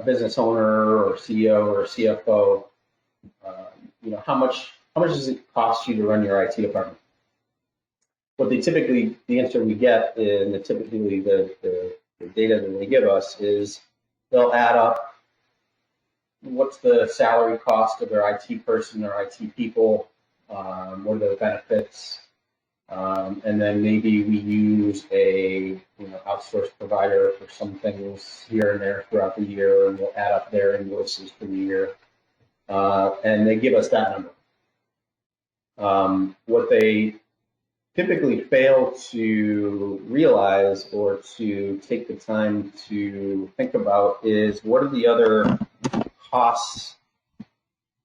business owner or CEO or CFO, how much does it cost you to run your IT department? What the answer we get, and typically the data that they give us is they'll add up what's the salary cost of their IT person or IT people, what are their benefits, and then maybe we use a outsourced provider for some things here and there throughout the year, and we'll add up their invoices for the year, and they give us that number. What they typically fail to realize or to take the time to think about is, what are the other costs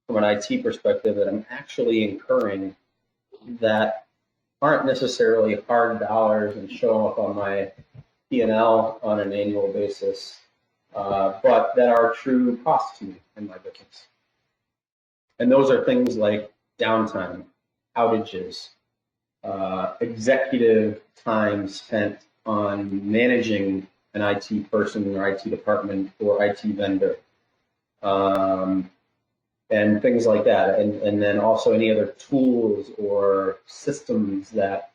from an IT perspective that I'm actually incurring that aren't necessarily hard dollars and show up on my P&L on an annual basis, but that are true costs to me in my business. And those are things like downtime, outages, executive time spent on managing an IT person or IT department or IT vendor, and things like that. And then also any other tools or systems that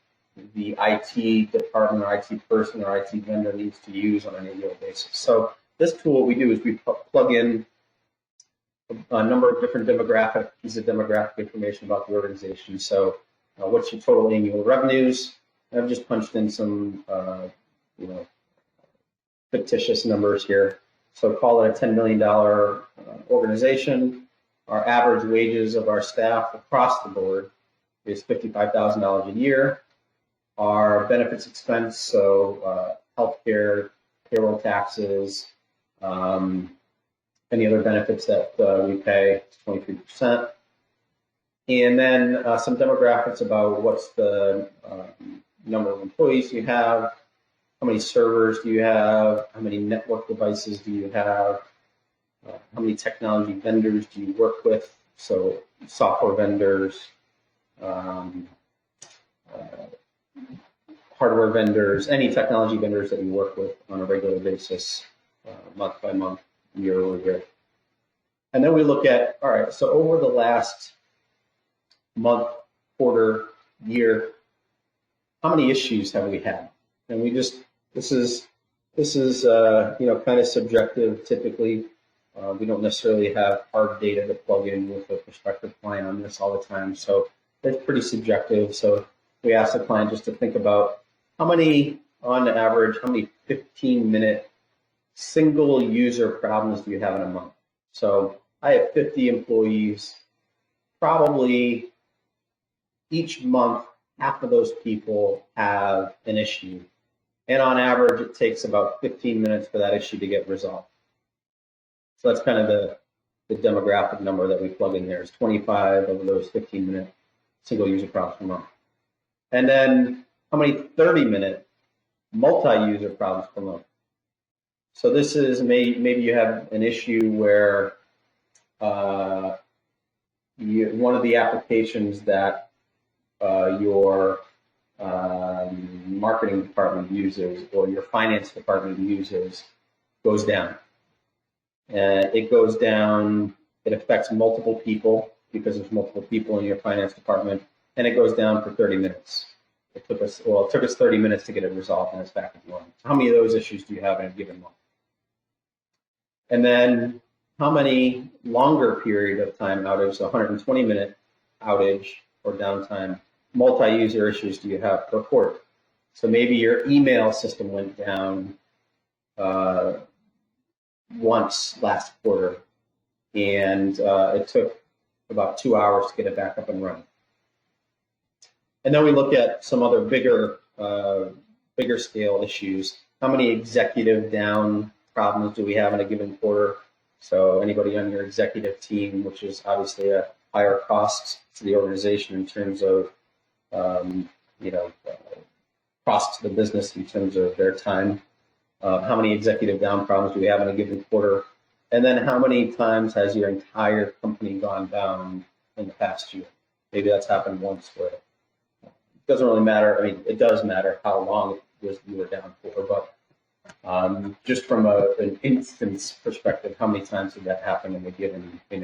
the IT department or IT person or IT vendor needs to use on an annual basis. So this tool, what we do is we plug in a number of different pieces of demographic information about the organization. So what's your total annual revenues? I've just punched in some, fictitious numbers here. So call it a $10 million organization. Our average wages of our staff across the board is $55,000 a year. Our benefits expense, so healthcare, payroll taxes, any other benefits that we pay, 23%. And then some demographics about what's the number of employees you have, how many servers do you have, how many network devices do you have, how many technology vendors do you work with, so software vendors, hardware vendors, any technology vendors that you work with on a regular basis, month by month, year over year. And then we look at, all right, so over the last month, quarter, year, how many issues have we had? And we just, this is kind of subjective typically. We don't necessarily have hard data to plug in with a prospective client on this all the time. So it's pretty subjective. So we ask the client just to think about how many, on average, how many 15-minute single user problems do you have in a month? So I have 50 employees. Probably each month, half of those people have an issue. And on average, it takes about 15 minutes for that issue to get resolved. So that's kind of the demographic number that we plug in there is 25 of those 15-minute single user problems per month. And then how many 30-minute multi-user problems per month? So this is maybe you have an issue where one of the applications that your marketing department uses or your finance department uses goes down. It goes down, it affects multiple people because there's multiple people in your finance department, and it goes down for 30 minutes. It took us 30 minutes to get it resolved, and it's back to normal. How many of those issues do you have in a given month? And then how many longer period of time outage, so 120-minute outage or downtime, multi-user issues do you have per quarter? So maybe your email system went down once last quarter, and it took about 2 hours to get it back up and running. And then we look at some other bigger scale issues. How many executive down problems do we have in a given quarter? So anybody on your executive team, which is obviously a higher cost to the organization in terms of cost to the business in terms of their time. How many executive down problems do we have in a given quarter? And then how many times has your entire company gone down in the past year? Maybe that's happened once where it doesn't really matter. I mean, it does matter how long you were down for, but just from an instance perspective, how many times did that happen in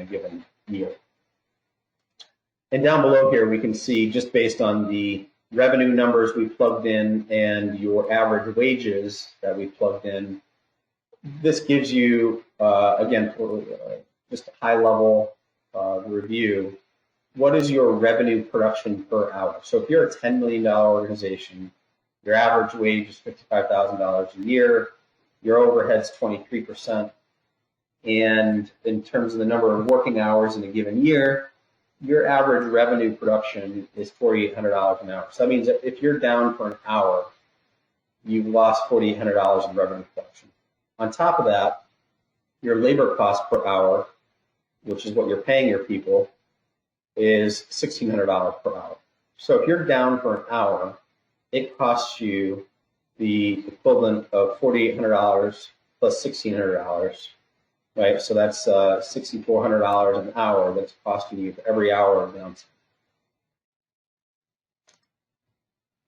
a given year? And down below here, we can see just based on the revenue numbers we plugged in and your average wages that we plugged in, this gives you, again, just a high-level review, what is your revenue production per hour? So if you're a $10 million organization, your average wage is $55,000 a year, your overhead's 23%, and in terms of the number of working hours in a given year, your average revenue production is $4,800 an hour. So that means that if you're down for an hour, you've lost $4,800 in revenue production. On top of that, your labor cost per hour, which is what you're paying your people, is $1,600 per hour. So if you're down for an hour, it costs you the equivalent of $4,800 plus $1,600. Right, so that's $6,400 an hour that's costing you for every hour of downtime.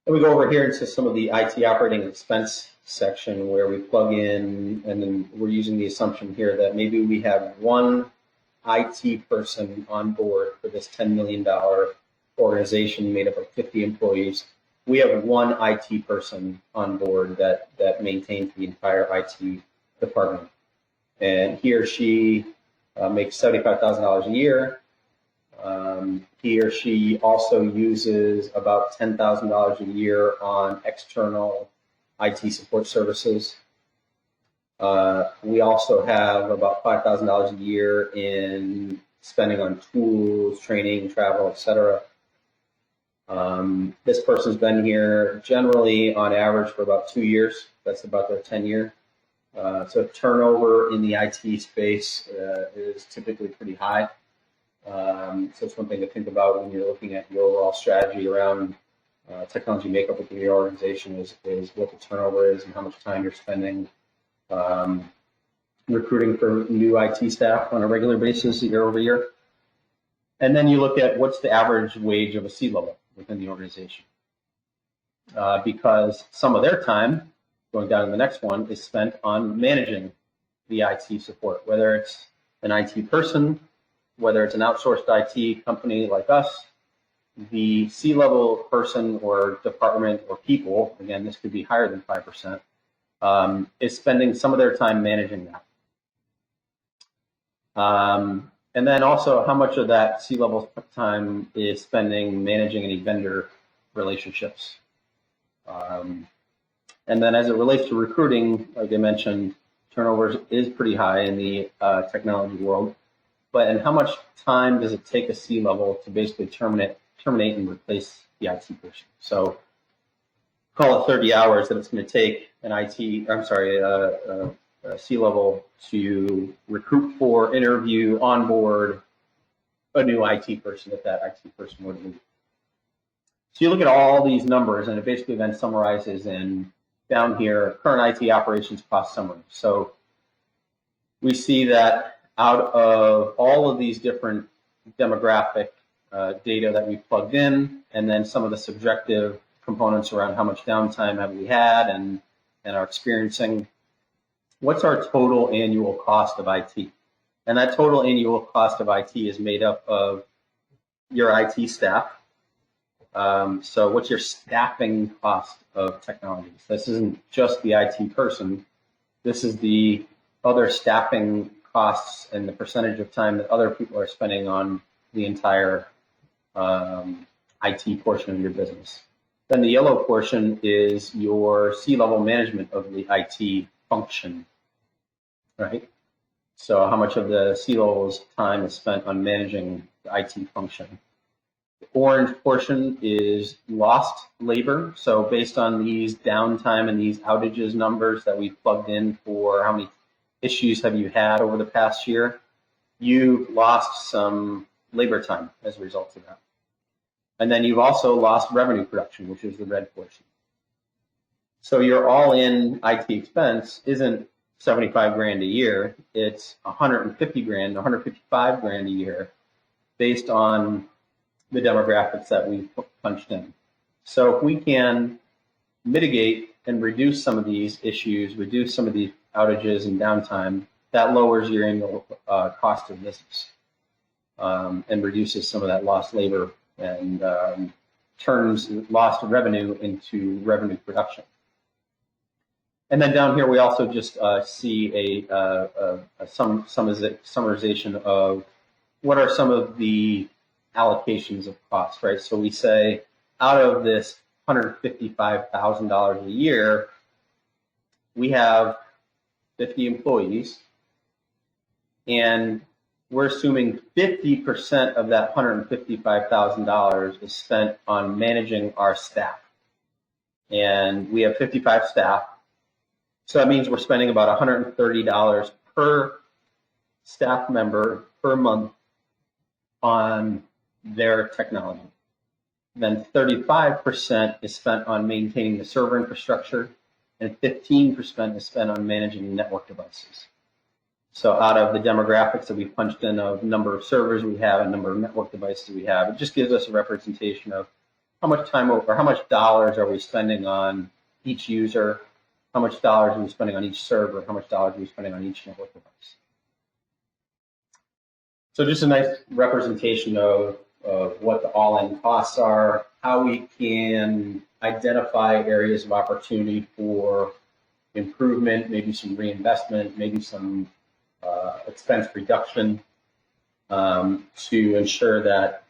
Then we go over here into some of the IT operating expense section where we plug in, and then we're using the assumption here that maybe we have one IT person on board for this $10 million organization made up of 50 employees. We have one IT person on board that maintains the entire IT department. And he or she makes $75,000 a year. He or she also uses about $10,000 a year on external IT support services. We also have about $5,000 a year in spending on tools, training, travel, etc. This person's been here generally on average for about 2 years. That's about their tenure. So turnover in the IT space is typically pretty high. So it's one thing to think about when you're looking at your overall strategy around technology makeup within your organization is what the turnover is and how much time you're spending recruiting for new IT staff on a regular basis year over year. And then you look at what's the average wage of a C-level within the organization. Because some of their time, going down to the next one, is spent on managing the IT support, whether it's an IT person, whether it's an outsourced IT company like us, the C-level person or department or people, again, this could be higher than 5%, is spending some of their time managing that. And then also how much of that C-level time is spending managing any vendor relationships. And then as it relates to recruiting, like I mentioned, turnover is pretty high in the technology world. But and how much time does it take a C-level to basically terminate and replace the IT person? So call it 30 hours that it's going to take an a C-level to recruit for, interview, onboard a new IT person if that IT person were to leave. So you look at all these numbers, and it basically then summarizes in down here current IT operations cost summary. So we see that out of all of these different demographic data that we've plugged in, and then some of the subjective components around how much downtime have we had and are experiencing, what's our total annual cost of IT? And that total annual cost of IT is made up of your IT staff. So what's your staffing cost of technologies? This isn't just the IT person. This is the other staffing costs and the percentage of time that other people are spending on the entire IT portion of your business. Then the yellow portion is your C-level management of the IT function, right? So how much of the C-level's time is spent on managing the IT function. The orange portion is lost labor. So based on these downtime and these outages numbers that we've plugged in for how many issues have you had over the past year, you've lost some labor time as a result of that. And then you've also lost revenue production, which is the red portion. So your all-in IT expense isn't 75 grand a year, it's 150 grand, 155 grand a year based on the demographics that we've punched in. So if we can mitigate and reduce some of these issues, reduce some of these outages and downtime, that lowers your annual cost of business and reduces some of that lost labor and turns lost revenue into revenue production. And then down here, we also just see a summarization of what are some of the allocations of costs, right? So we say out of this $155,000 a year, we have 50 employees, and we're assuming 50% of that $155,000 is spent on managing our staff. And we have 55 staff. So that means we're spending about $130 per staff member per month on their technology. Then 35% is spent on maintaining the server infrastructure, and 15% is spent on managing network devices. So out of the demographics that we punched in of number of servers we have and number of network devices we have, it just gives us a representation of how much time or how much dollars are we spending on each user, how much dollars are we spending on each server, how much dollars are we spending on each network device. So just a nice representation of what the all-in costs are, how we can identify areas of opportunity for improvement, maybe some reinvestment, maybe some expense reduction to ensure that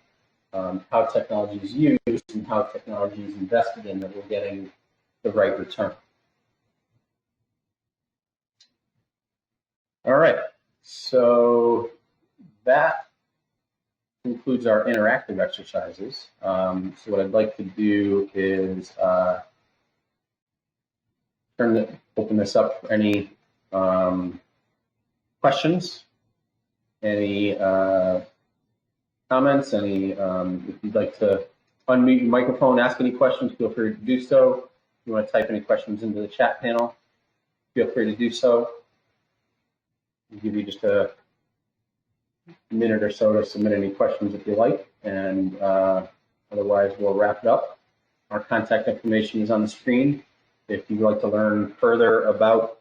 how technology is used and how technology is invested in, that we're getting the right return. All right, so that concludes our interactive exercises. So what I'd like to do is open this up for any questions, any comments, any if you'd like to unmute your microphone, ask any questions, feel free to do so. If you want to type any questions into the chat panel, feel free to do so. I'll give you just a minute or so to submit any questions if you like, and otherwise we'll wrap it up. Our contact information is on the screen. If you'd like to learn further about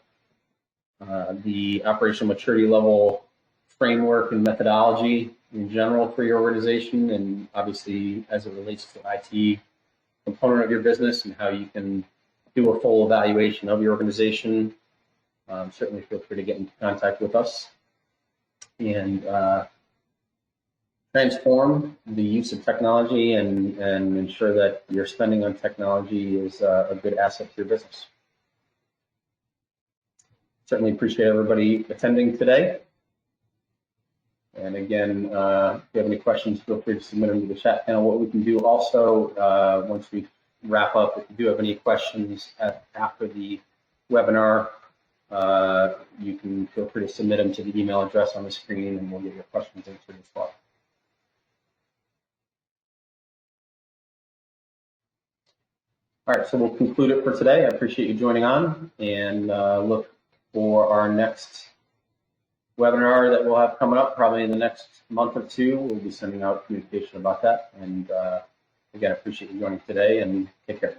the operational maturity level framework and methodology in general for your organization, and obviously as it relates to IT component of your business and how you can do a full evaluation of your organization, certainly feel free to get into contact with us and transform the use of technology and ensure that your spending on technology is a good asset to your business. Certainly appreciate everybody attending today. And again, if you have any questions, feel free to submit them to the chat panel. What we can do also, once we wrap up, if you do have any questions after the webinar, you can feel free to submit them to the email address on the screen, and we'll get your questions answered as well. All right, so we'll conclude it for today. I appreciate you joining on, and look for our next webinar that we'll have coming up probably in the next month or two. We'll be sending out communication about that. And again, I appreciate you joining today, and take care.